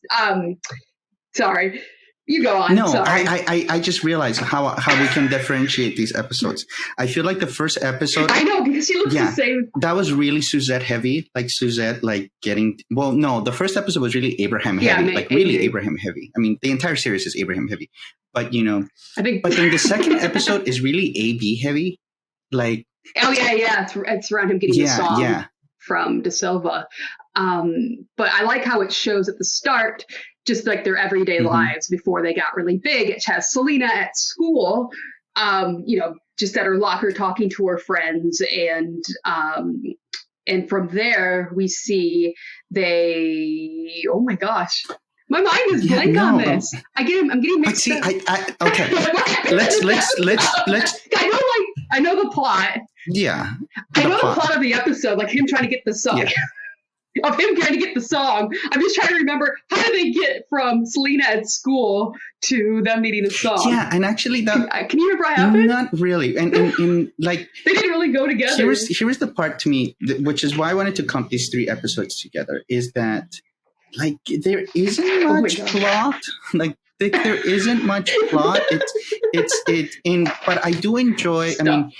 Sorry, you go on. No, sorry. I just realized how we can differentiate these episodes. I feel like the first episode. I know because she looks the same. That was really Suzette heavy, like Suzette like getting. Well, no, the first episode was really Abraham heavy, really Abraham heavy. I mean, the entire series is Abraham heavy, but I think. But then the second episode is really AB heavy. Like, oh yeah, it's around him getting the song from De Silva. But I like how it shows at the start, just like their everyday lives before they got really big. It has Selena at school, just at her locker talking to her friends, and from there we see oh my gosh. My mind is blank on this. I'm getting mixed up. Okay. let's. I know the plot. Yeah. I know the plot of the episode, like him trying to get the song. Yeah. Of him trying to get the song. I'm just trying to remember, how did they get from Selena at school to them needing a song? Yeah, and actually that... Can you remember what happened? Not really. And like... They didn't really go together. Here's the part to me, which is why I wanted to clump these 3 episodes together, is that like there isn't much plot. Like there isn't much plot. But I do enjoy. I mean,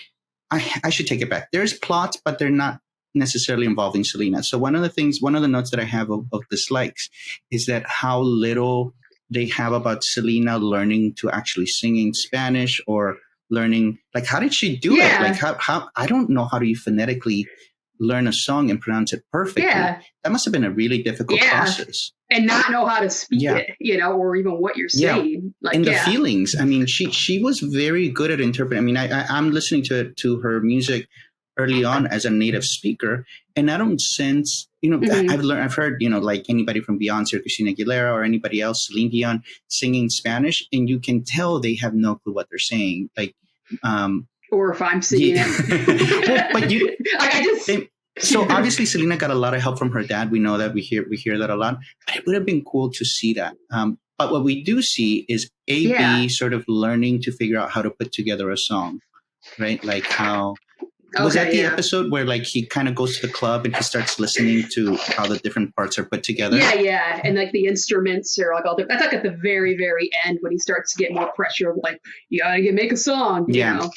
I should take it back. There's plots, but they're not necessarily involving Selena. So one of the notes that I have of dislikes is that how little they have about Selena learning to actually sing in Spanish, or learning, like, how did she do it? Like how I don't know how do you phonetically learn a song and pronounce it perfectly. Yeah. That must have been a really difficult process. And not know how to speak it, or even what you're saying. Like, and the feelings. I mean, she was very good at interpreting. I mean, I'm listening to her music early on as a native speaker, and I don't sense, I've heard, like anybody from Beyonce or Christina Aguilera or anybody else, Celine Dion, singing Spanish, and you can tell they have no clue what they're saying. Like, or if I'm singing it. Well, but so obviously Selena got a lot of help from her dad. We know that, we hear that a lot. But it would have been cool to see that. But what we do see is AB sort of learning to figure out how to put together a song, right? Like how... Was that the episode where like he kind of goes to the club and he starts listening to how the different parts are put together? Yeah. And like the instruments are like all the... That's like at the very, very end when he starts to get more pressure of like, you gotta make a song, you know?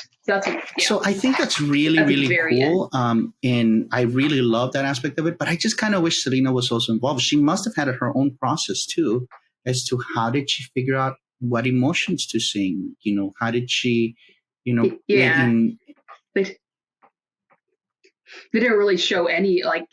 So I think that's really cool. And I really love that aspect of it. But I just kind of wish Selena was also involved. She must have had her own process too, as to how did she figure out what emotions to sing? How did she, They didn't really show any, like,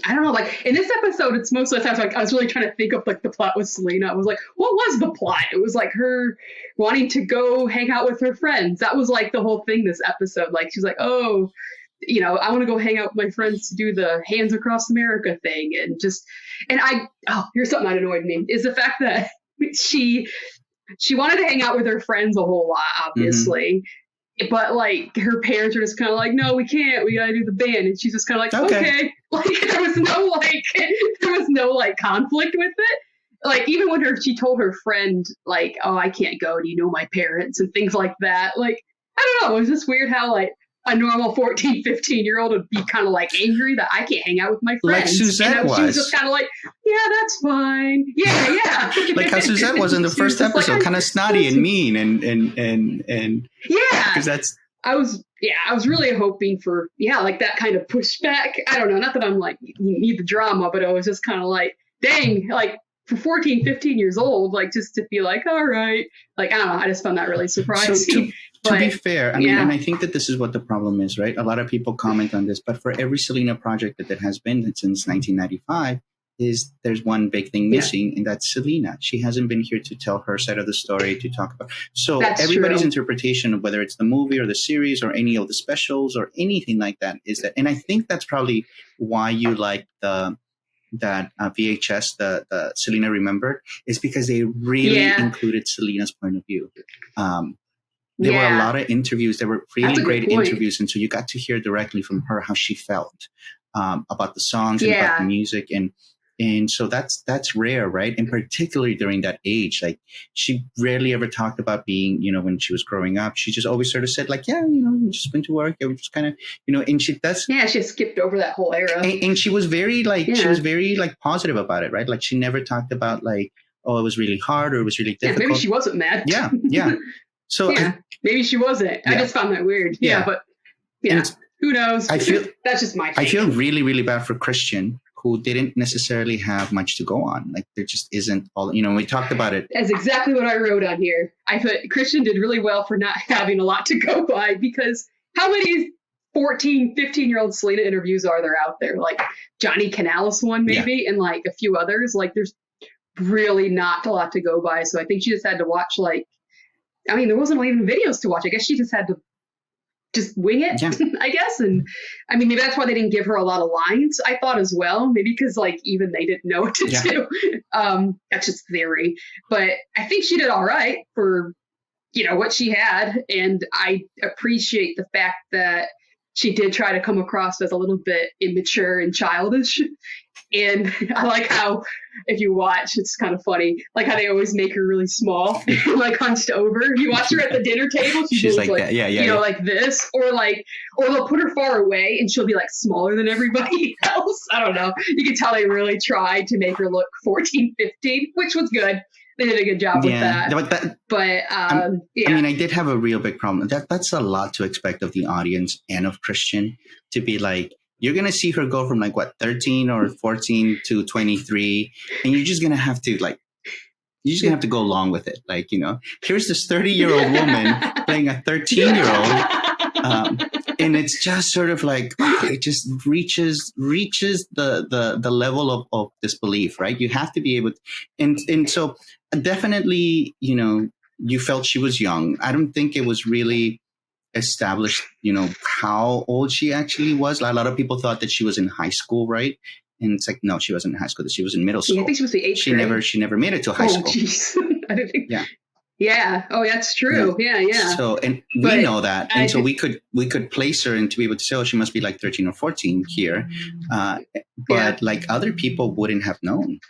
I don't know, like, in this episode, it's most of the time, like, I was really trying to think of, like, the plot with Selena. I was like, what was the plot? It was, like, her wanting to go hang out with her friends. That was, like, the whole thing this episode. Like, she's like, oh, I want to go hang out with my friends to do the Hands Across America thing. Here's something that annoyed me, is the fact that she wanted to hang out with her friends a whole lot, obviously. Mm-hmm. But like her parents are just kind of like, no, we can't. We gotta do the band, and she's just kind of like, okay. Like there was no conflict with it. Like even when she told her friend like, oh, I can't go. Do you know my parents and things like that? Like I don't know. It was just weird how like a normal 14, 15-year-old would be kind of like angry that I can't hang out with my friends. Like Suzette was. She was just kind of like, yeah, that's fine. Yeah. Like how Suzette was in the first episode, like, kind of snotty and mean and because I was really hoping for like that kind of pushback. I don't know. Not that I'm like you need the drama, but I was just kind of like, dang, like for 14, 15 years old, like just to be like, all right, like I don't know. I just found that really surprising. to be fair, I mean, and I think that this is what the problem is, right? A lot of people comment on this, but for every Selena project that has been since 1995, there's one big thing missing, and that's Selena. She hasn't been here to tell her side of the story, to talk about. So that's everybody's interpretation of whether it's the movie or the series or any of the specials or anything like that is that, and I think that's probably why you like that VHS, the Selena Remembered, is because they really included Selena's point of view. There were a lot of interviews. There were really great interviews. And so you got to hear directly from her how she felt about the songs and about the music. And so that's rare, right? And particularly during that age, like she rarely ever talked about being, when she was growing up, she just always sort of said like, we just went to work. It was just kind of, and she skipped over that whole era. And she was very positive about it, right? Like she never talked about like, oh, it was really hard or it was really difficult. Maybe she wasn't mad. Yeah. So maybe she wasn't. I just found that weird. But who knows? I feel that's just my take. I feel really, really bad for Christian, who didn't necessarily have much to go on. Like there just isn't all, we talked about it. That's exactly what I wrote on here. I thought Christian did really well for not having a lot to go by, because how many 14, 15-year-old Selena interviews are there out there? Like Johnny Canales one maybe, and like a few others. Like there's really not a lot to go by. So I think she just had to watch there wasn't even videos to watch. I guess she just had to just wing it, I guess. And I mean, maybe that's why they didn't give her a lot of lines, I thought as well. Maybe because even they didn't know what to do. That's just theory. But I think she did all right for, what she had. And I appreciate the fact that she did try to come across as a little bit immature and childish. And I like how, if you watch, it's kind of funny, like how they always make her really small, like hunched over. You watch her at the dinner table, she's like that. Like this, or they'll put her far away and she'll be like smaller than everybody else. I don't know. You can tell they really tried to make her look 14, 15, which was good. They did a good job with that. But I mean, I did have a real big problem. That's a lot to expect of the audience and of Christian, to be like, you're going to see her go from 13 or 14 to 23. And you're just going to have to go along with it. Here's this 30-year-old woman playing a 13-year-old. And it's just sort of like, it just reaches the level of disbelief, right? You have to be able to, and so definitely, you felt she was young. I don't think it was really established, how old she actually was. A lot of people thought that she was in high school, right? And it's like, no, she wasn't in high school. She was in middle school. I think she was the 8th grade. She never made it to high school. Geez. I didn't think. Yeah. Oh, that's true. Yeah. So, and we know that, and so we could place her and to be able to say, oh, she must be 13 or 14 here. But other people wouldn't have known.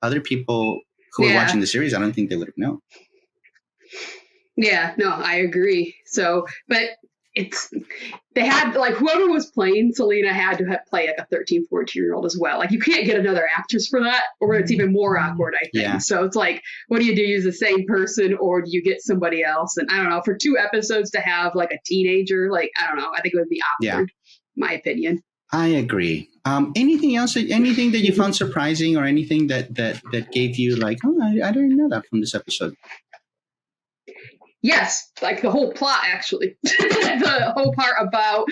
Other people who were watching the series, I don't think they would have known. Yeah, no, I agree. So, but they had whoever was playing Selena had to play a 13, 14-year-old as well. You can't get another actress for that, or it's even more awkward, I think. Yeah. So it's what do? Use the same person, or do you get somebody else? And I don't know, for 2 episodes to have a teenager, I don't know, I think it would be awkward, my opinion. I agree. Anything else? Anything that you found surprising, or anything that gave you I didn't know that from this episode? Yes, the whole plot, actually. The whole part about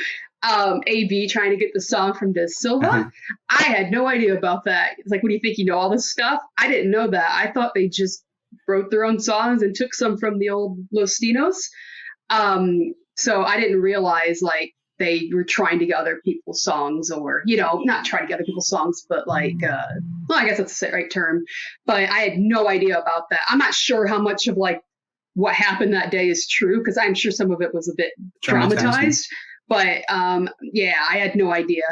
AB trying to get the song from Des Silva. Uh-huh. I had no idea about that. It's what do you think? All this stuff? I didn't know that. I thought they just wrote their own songs and took some from the old Los Tinos. So I didn't realize, they were trying to get other people's songs, or, not trying to get other people's songs, but I guess that's the right term. But I had no idea about that. I'm not sure how much of, what happened that day is true, because I'm sure some of it was a bit traumatized. But I had no idea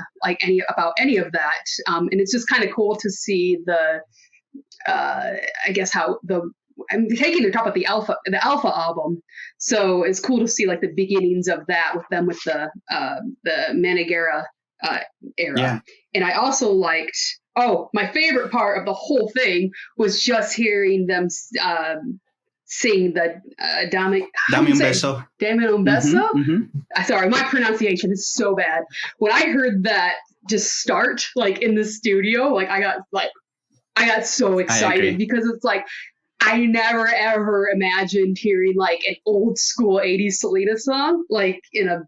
about any of that. And it's just kind of cool to see the I guess how I'm taking the top of the Alpha album. So it's cool to see the beginnings of that with them with the Managera era. Yeah. And I also liked, my favorite part of the whole thing was just hearing them sing the Dame un Beso. Dame un Beso? Mm-hmm. Sorry, my pronunciation is so bad. When I heard that just start in the studio, I got so excited, because it's I never ever imagined hearing like an old school 80s Selena song, like in a,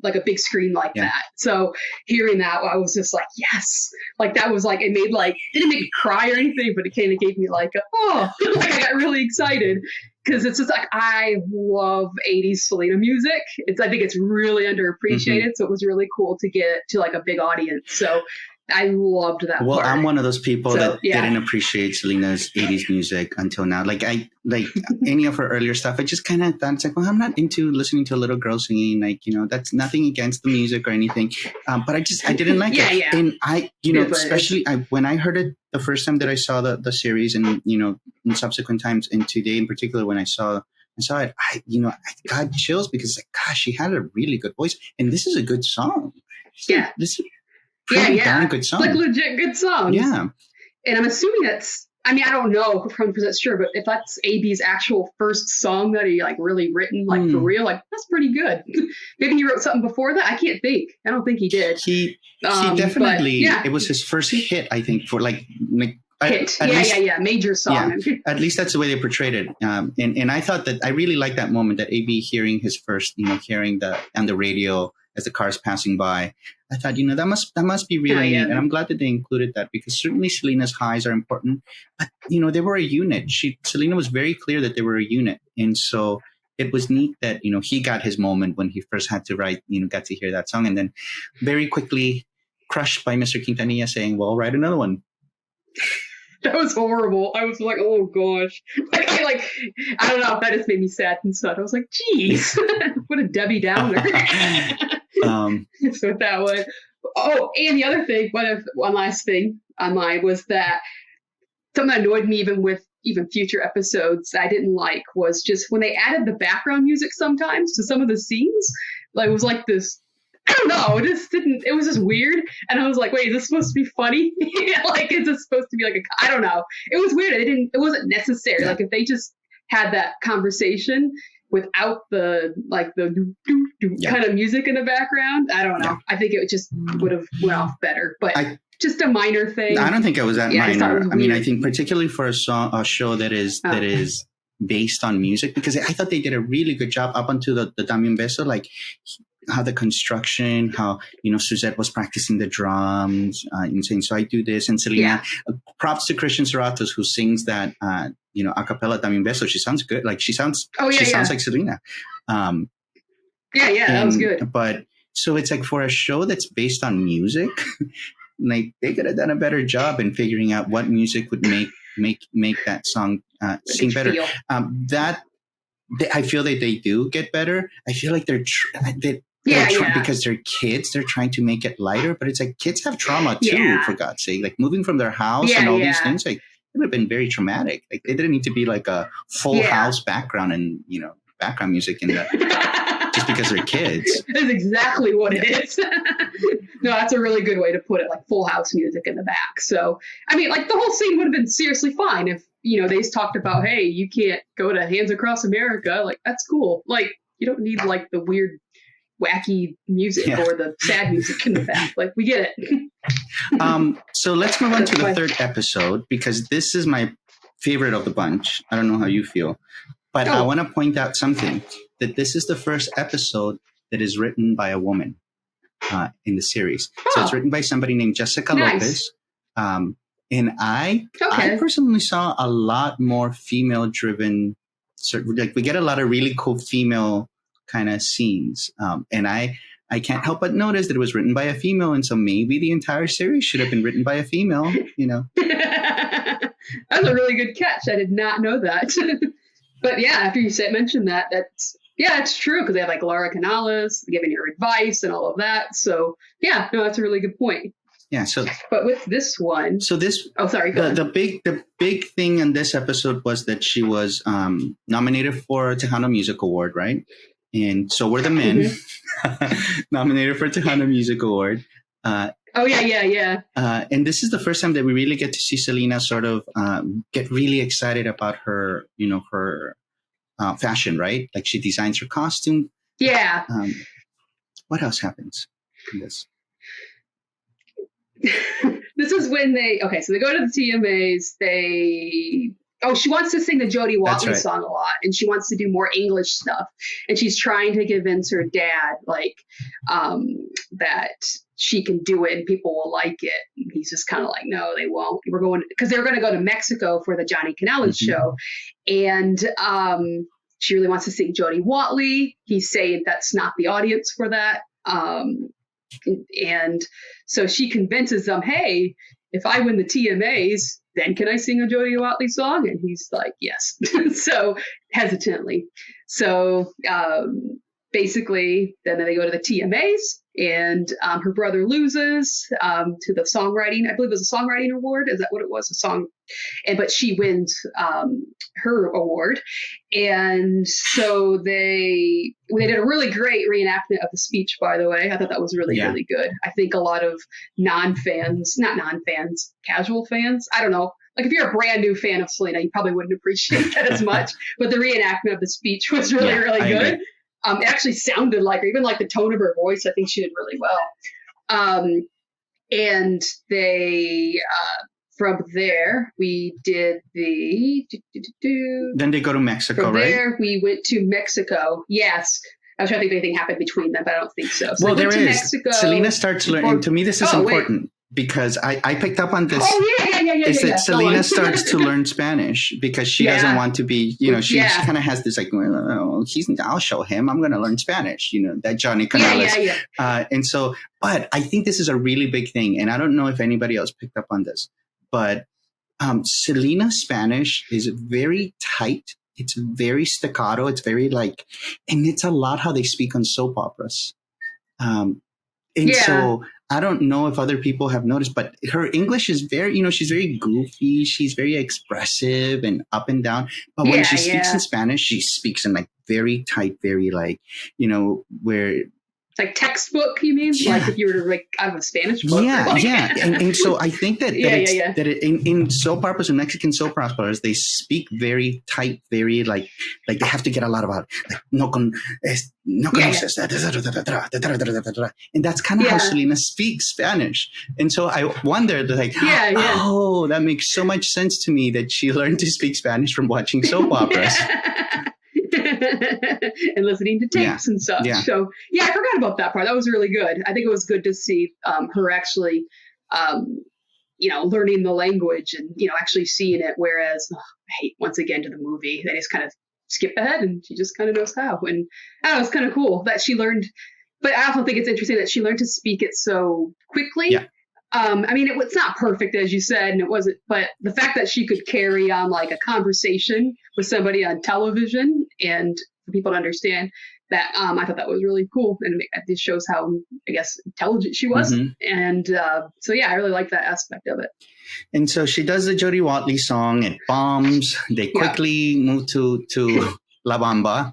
like a big screen like that. So hearing that, I was just like, yes, like that was like, it made like, didn't make me cry or anything, but it kind of gave me like, like I got really excited because it's just like, I love 80s Selena music. I think it's really underappreciated. So it was really cool to get to like a big audience. So I loved that. Well, part. I'm one of those people that didn't appreciate Selena's 80s music until now. Like any of her earlier stuff, I just kind of thought, it's like, well, I'm not into listening to a little girl singing. Like, that's nothing against the music or anything. But I didn't like it. Yeah. And I, especially when I heard it the first time that I saw the series and, in subsequent times and today in particular, when I saw it, I got chills because like, gosh, she had a really good voice. And this is a good song. This is darn good song. Like legit good songs. Yeah. And I'm assuming that's, I don't know if 100% sure, but if that's AB's actual first song that he like really written, like for real, like that's pretty good. Maybe he wrote something before that. I can't think. I don't think he did. He definitely, it was his first hit, I think, for like hit. Major song. Yeah, at least that's the way they portrayed it. And I thought that I really liked that moment that AB hearing his first, hearing on the radio as the cars passing by. I thought, that must be really neat. And I'm glad that they included that because certainly Selena's highs are important. But, they were a unit. Selena was very clear that they were a unit. And so it was neat that, he got his moment when he first had to write, got to hear that song. And then very quickly crushed by Mr. Quintanilla saying, well, write another one. That was horrible. I was like, oh gosh. I don't know. That just made me sad and sad. I was like, geez, what a Debbie Downer. So that way. Oh, and the other thing, one last thing on mine was that something that annoyed me even with future episodes I didn't like was just when they added the background music sometimes to some of the scenes. Like it was like this, I don't know, it was just weird. And I was like, wait, is this supposed to be funny? Like, is this supposed to be like I don't know. It was weird. It wasn't necessary. Like if they just had that conversation without the kind of music in the background, I don't know. I think it just would have went off better, but just a minor thing. I don't think it was that minor. I think particularly for a show that is based on music, because I thought they did a really good job up until the Dame Un Beso, like how the construction, how, Suzette was practicing the drums, and saying, so I do this. And Selena, props to Christian Serratos, who sings that, a cappella Dame Un Beso. She sounds good. Like she sounds like Selena. That was good. But so it's like for a show that's based on music, like they could have done a better job in figuring out what music would make that song sing better. I feel that they do get better. I feel like because they're kids, they're trying to make it lighter, but it's like kids have trauma too, for God's sake. Like moving from their house and all these things, like it would have been very traumatic. Like they didn't need to be like a full house background and background music in that just because they're kids. That's exactly what it is. No, that's a really good way to put it, like full house music in the back. So, like the whole scene would have been seriously fine if, they talked about, hey, you can't go to Hands Across America. Like, that's cool. Like, you don't need like the weird, wacky music or the sad music in the back. Like, we get it. So let's move on to the third episode, because this is my favorite of the bunch. I don't know how you feel, but I want to point out something, that this is the first episode that is written by a woman in the series. So it's written by somebody named Jessica Lopez. And I personally saw a lot more female-driven, like we get a lot of really cool female kind of scenes. And I can't help but notice that it was written by a female, and so maybe the entire series should have been written by a female, That's a really good catch. I did not know that. But after you mentioned that, it's true, because they have like Laura Canales giving her advice and all of that. So that's a really good point. Yeah. So, but with this one, the big thing in this episode was that she was nominated for a Tejano Music Award, right? And so were the men nominated for a Tejano Music Award. And this is the first time that we really get to see Selena sort of get really excited about her, her fashion, right? Like she designs her costume. Yeah. What else happens in this? This is when they go to the TMAs. They she wants to sing the Jody Watley song a lot, and she wants to do more English stuff. And she's trying to convince her dad, like, that she can do it and people will like it. And he's just kind of like, no, they won't. We're going, because they were going to go to Mexico for the Johnny Canales show. And she really wants to sing Jody Watley. He's saying that's not the audience for that. And so she convinces them, hey, if I win the TMAs, then can I sing a Jody Watley song? And he's like, yes. So hesitantly. So basically, then they go to the TMAs, and her brother loses to the songwriting. I believe it was a songwriting award. Is that what it was? A song. But she wins her award. And so they did a really great reenactment of the speech, by the way. I thought that was really, really good. I think a lot of casual fans, I don't know. Like if you're a brand new fan of Selena, you probably wouldn't appreciate that as much. But the reenactment of the speech was really, really good. It actually sounded like her, even like the tone of her voice, I think she did really well. And they, from there, we did the... Then they go to Mexico, from right? From there, we went to Mexico. Yes. I was trying to think if anything happened between them, but I don't think so. Well, there is. Mexico. Selena starts learning, and to me this is important. Wait. Because I picked up on this. Oh, yeah. That Selena starts to learn Spanish because she doesn't want to be, she kind of has this like, I'll show him, I'm going to learn Spanish, that Johnny Canales. And so, but I think this is a really big thing. And I don't know if anybody else picked up on this, but Selena's Spanish is very tight. It's very staccato. It's very and it's a lot how they speak on soap operas. So I don't know if other people have noticed, but her English is very, she's very goofy. She's very expressive and up and down. But when she speaks in Spanish, she speaks in very tight, very where... Like textbook, you mean? Yeah. Like if you were to have a Spanish book? Yeah. And so I think that in soap operas and Mexican soap operas, they speak very tight, very they have to get a lot about no conoces. And that's kind of how Selena speaks Spanish. And so I wondered oh, that makes so much sense to me that she learned to speak Spanish from watching soap operas. And listening to tapes and stuff. Yeah. So I forgot about that part. That was really good. I think it was good to see her actually, learning the language and, actually seeing it. Whereas, once again, to the movie, they just kind of skip ahead and she just kind of knows how. And I don't know, it's kind of cool that she learned, but I also think it's interesting that she learned to speak it so quickly. Yeah. It's not perfect, as you said, and it wasn't, but the fact that she could carry on a conversation with somebody on television and for people to understand that, I thought that was really cool. And it just shows how, I guess, intelligent she was. Mm-hmm. And I really like that aspect of it. And so she does the Jody Watley song. It bombs. They quickly move to La Bamba.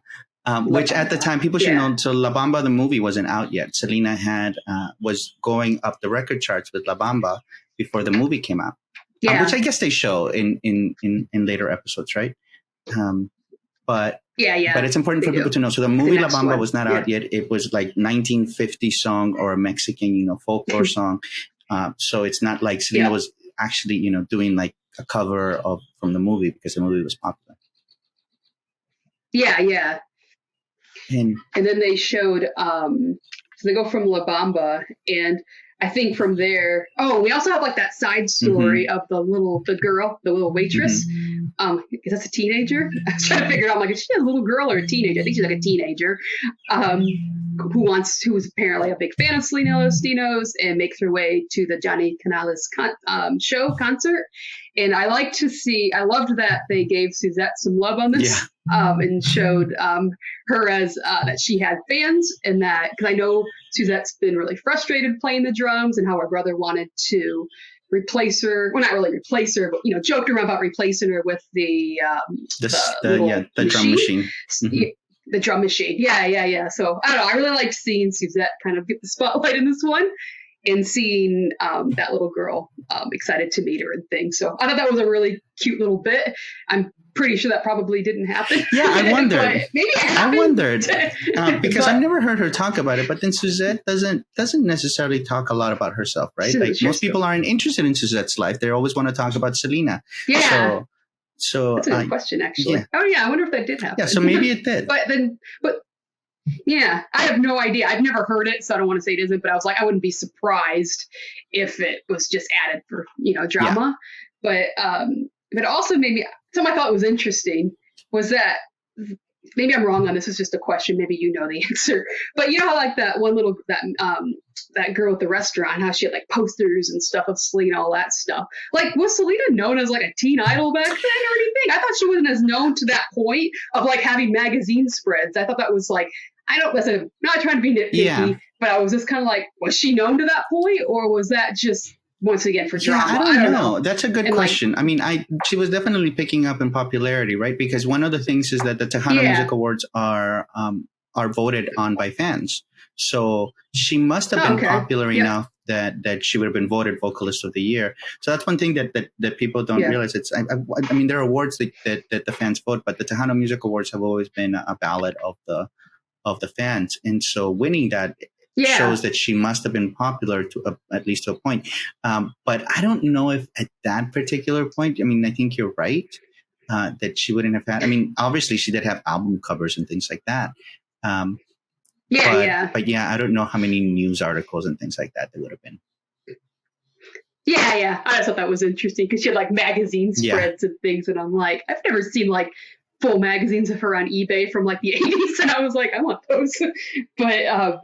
Which at the time, people should know, so La Bamba, the movie, wasn't out yet. Selena was going up the record charts with La Bamba before the movie came out. Which I guess they show in later episodes, right? But it's important for people to know. So the movie La Bamba was not out yet. It was 1950 song or a Mexican, folklore song. So it's not like Selena was actually, doing a cover from the movie because the movie was popular. Yeah. And then they showed, so they go from La Bamba, and I think from there, we also have that side story of the little waitress. Is that a teenager? I was trying to figure out, is she a little girl or a teenager? I think she's a teenager, who was apparently a big fan of Selena Lostino's and makes her way to the Johnny Canales concert. And I loved that they gave Suzette some love on this, and showed her as that she had fans, and that, because I know Suzette's been really frustrated playing the drums and how her brother wanted to replace her. Well, not really replace her, but joked around about replacing her with the drum machine. Mm-hmm. The drum machine. Yeah. So I don't know. I really liked seeing Suzette kind of get the spotlight in this one, and seeing that little girl excited to meet her and things. So I thought that was a really cute little bit. I'm pretty sure that probably didn't happen. Yeah, I wondered. Maybe it happened. I wondered because I've never heard her talk about it. But then Suzette doesn't necessarily talk a lot about herself, right? Most people aren't interested in Suzette's life. They always want to talk about Selena. Yeah. So So that's a good question, actually. Yeah. Oh yeah, I wonder if that did happen. Yeah, so maybe it did. but yeah, I have no idea. I've never heard it, so I don't want to say it isn't. But I was like, I wouldn't be surprised if it was just added for drama. Yeah. But also maybe something I thought was interesting was that. Maybe I'm wrong on this. Is just a question. Maybe you know the answer. But you know how like that one little that girl at the restaurant, how she had like posters and stuff of Selena, all that stuff. Like, was Selena known as like a teen idol back then or anything? I thought she wasn't as known to that point of like having magazine spreads. I thought that was like, listen, not trying to be nitpicky, but I was just kind of like, was she known to that point, or was that just once again for drama? I don't know. That's a good question. Like, I mean, she was definitely picking up in popularity, right? Because one of the things is that the Tejano Music Awards are voted on by fans. So she must have been popular enough that she would have been voted Vocalist of the Year. So that's one thing that people don't realize. It's I mean, there are awards that the fans vote, but the Tejano Music Awards have always been a ballot of the fans, and so winning that shows that she must have been popular to at least to a point. But I don't know if at that particular point, I mean, I think you're right that she wouldn't have had, I mean, obviously she did have album covers and things like that. But yeah, I don't know how many news articles and things like that there would have been. Yeah. I just thought that was interesting because she had like magazine spreads and things. And I'm like, I've never seen like full magazines of her on eBay from like the 80s, and I was like, I want those. But I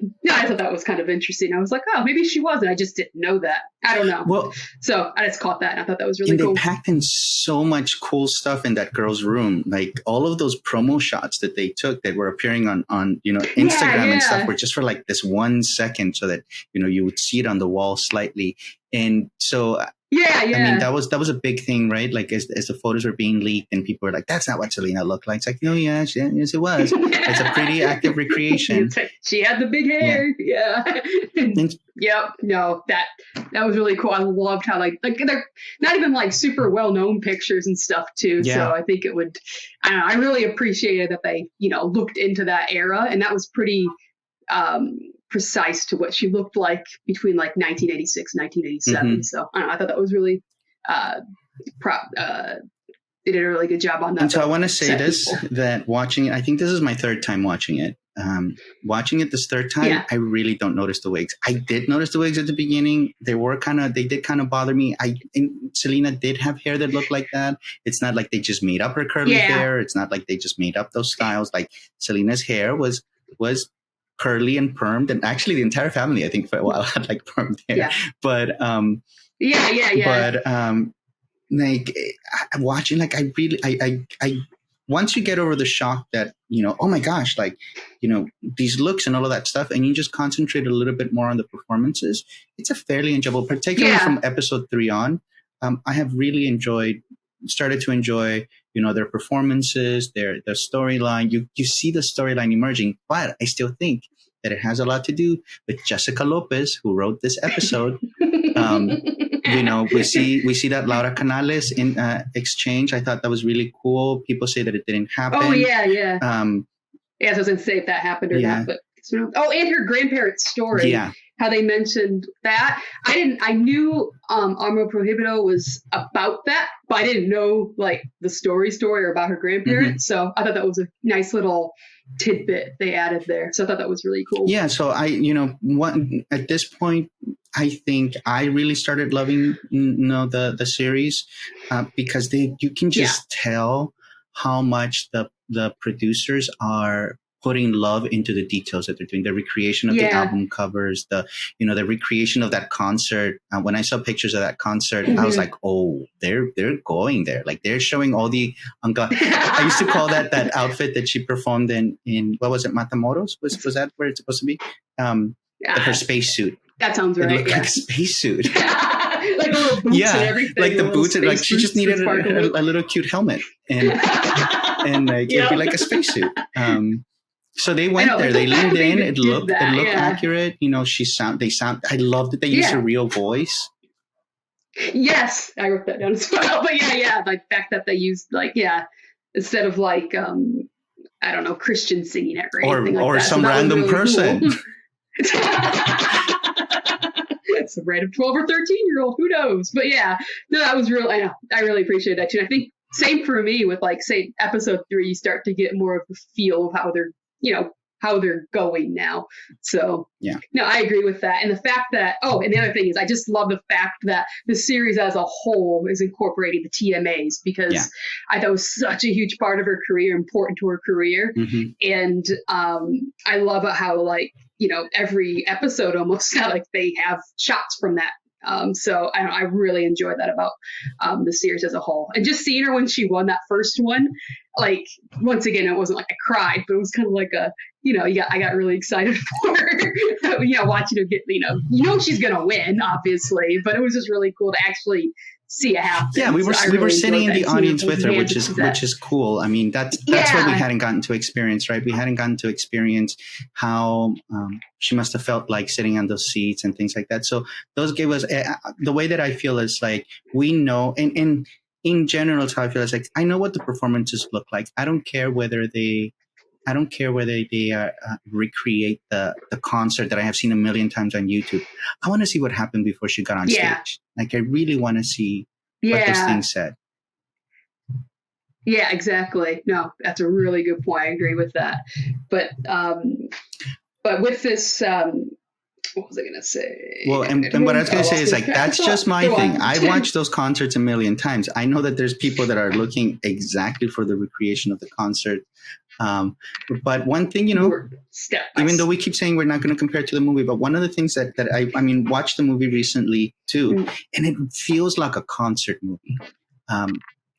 thought that was kind of interesting. I was like, oh, maybe she was, and I just didn't know that. I don't know. Well, so I just caught that, and I thought that was really cool. And they packed in so much cool stuff in that girl's room, like all of those promo shots that they took that were appearing on Instagram and stuff were just for like this 1 second, so that you would see it on the wall slightly, and so. I mean, that was a big thing, right? Like as the photos were being leaked and people were like, that's not what Selena looked like. It's like, no, yes, it was. It's a pretty active recreation. She had the big hair. Yeah. Yep. No, that was really cool. I loved how like they're not even like super well-known pictures and stuff too. Yeah. So I think it would, I really appreciated that they, looked into that era, and that was pretty, precise to what she looked like between like 1986 and 1987. Mm-hmm. So I thought that was really they did a really good job on that. And so I want to say this, that watching it, I think this is my third time watching it. Watching it this third time, I really don't notice the wigs. I did notice the wigs at the beginning. They did kind of bother me. Selena did have hair that looked like that. It's not like they just made up her curly hair. It's not like they just made up those styles. Like Selena's hair was curly and permed, and actually the entire family, I think, for a while had like permed hair. Yeah. But But like watching, like I once you get over the shock that oh my gosh, like these looks and all of that stuff, and you just concentrate a little bit more on the performances, it's a fairly enjoyable, particularly from episode 3 on. I have really started to enjoy their performances, their storyline. You see the storyline emerging, but I still think that it has a lot to do with Jessica Lopez, who wrote this episode. We see that Laura Canales in exchange. I thought that was really cool. People say that it didn't happen. Oh yeah. So I was gonna say if that happened or not, but and her grandparents' story. Yeah. How they mentioned that. I knew Amor Prohibido was about that, but I didn't know like the story or about her grandparents. Mm-hmm. So I thought that was a nice little tidbit they added there. So I thought that was really cool. Yeah. So at this point, I think I really started loving the series because you can just tell how much the producers are putting love into the details that they're doing, the recreation of the album covers, the recreation of that concert. When I saw pictures of that concert, I was like, oh, they're going there. Like they're showing all the, I used to call that outfit that she performed in what was it? Matamoros? Was that where it's supposed to be? Her spacesuit. That sounds right. It looked like a spacesuit. Like little boots and everything. Like the boots, and like she just needed a little cute helmet, and like it'd be like a spacesuit. So they went there. They leaned in. It looked accurate. They sound. I loved that they used a real voice. Yes, I wrote that down as well. But like the fact that they used instead of like I don't know, Christian singing it or anything like that. Or some random really person. Cool. It's a random 12 or 13-year-old. Who knows? But that was real. I really appreciate that too. I think same for me with like, say, episode 3, you start to get more of the feel of how they're, how they're going now. So yeah, no, I agree with that. And the fact that, and the other thing is I just love the fact that the series as a whole is incorporating the TMAs, because I thought it was such a huge part of her career, important to her career. And I love how, like, every episode almost like they have shots from that. So I really enjoyed that about the series as a whole. And just seeing her when she won that first one, like, once again, it wasn't like I cried, but it was kind of like a, I got really excited for her, watching her get, she's going to win, obviously, but it was just really cool to actually see it happen. Yeah, we were sitting in the audience with her, which is cool. I mean, that's what we hadn't gotten to experience, right? We hadn't gotten to experience how she must have felt like sitting on those seats and things like that. So those gave us the way that I feel is like, we know, and in general, it's how I feel. It's like, I know what the performances look like. I don't care whether they recreate the concert that I have seen a million times on YouTube. I want to see what happened before she got on stage. Like, I really want to see what those things said. Yeah, exactly. No, that's a really good point. I agree with that. But with this, what was I going to say? Well, and what I was going to say is, like, that's just my thing. I watched those concerts a million times. I know that there's people that are looking exactly for the recreation of the concert. But one thing, even though we keep saying we're not going to compare it to the movie, but one of the things that I watched the movie recently too, and it feels like a concert movie.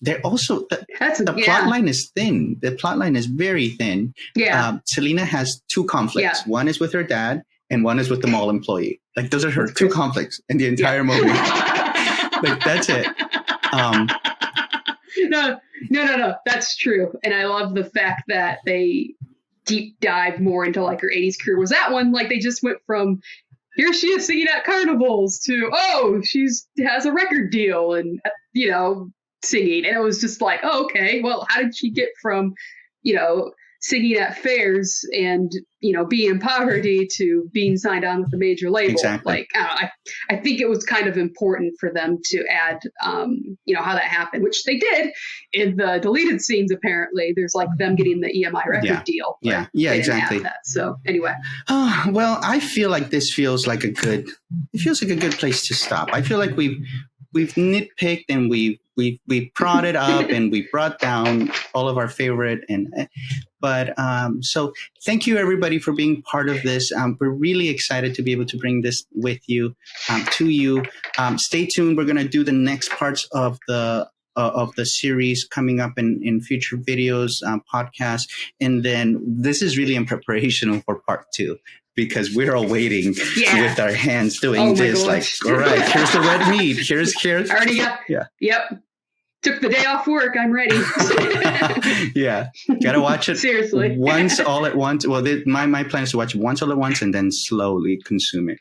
They're also, the plot line is thin. The plot line is very thin. Yeah. Selena has 2 conflicts. Yeah. One is with her dad and one is with the mall employee. Like, those are her 2 conflicts in the entire movie. Like, that's it. No. That's true. And I love the fact that they deep dive more into like her 80s career. Was that one, like, they just went from, here she is singing at carnivals to, she has a record deal and, singing. And it was just like, okay, well, how did she get from, singing at fairs and, being in poverty to being signed on with a major label? Exactly. Like, I think it was kind of important for them to add, how that happened, which they did in the deleted scenes. Apparently, there's like them getting the EMI record deal. Yeah, exactly. So anyway. Well, I feel like this feels like a good place to stop. I feel like we've nitpicked and we've prodded up and we brought down all of our favorite but so thank you everybody for being part of this. We're really excited to be able to bring this with you, to you. Stay tuned. We're going to do the next parts of the series coming up in future videos, podcasts. And then this is really in preparation for part 2. Because we're all waiting with our hands doing this. Gosh. Like, all right, here's the red meat. Here's. I already got. Yeah. Yep. Took the day off work. I'm ready. Yeah, gotta watch it. Seriously. Once all at once. Well, my plan is to watch it once all at once and then slowly consume it.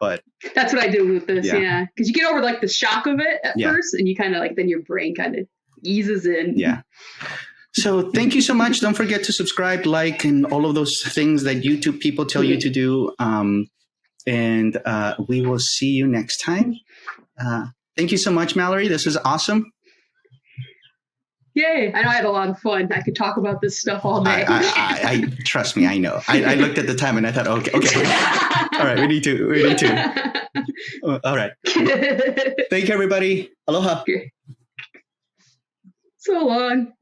But that's what I do with this. Yeah, because you get over like the shock of it at first, and you kind of like then your brain kind of eases in. Yeah. So thank you so much. Don't forget to subscribe, like, and all of those things that YouTube people tell you to do. And we will see you next time. Thank you so much, Mallory. This was awesome. Yay. I know I had a lot of fun. I could talk about this stuff all day. I trust me, I know. I looked at the time and I thought, okay. All right, we need to. All right. Thank you, everybody. Aloha. So long.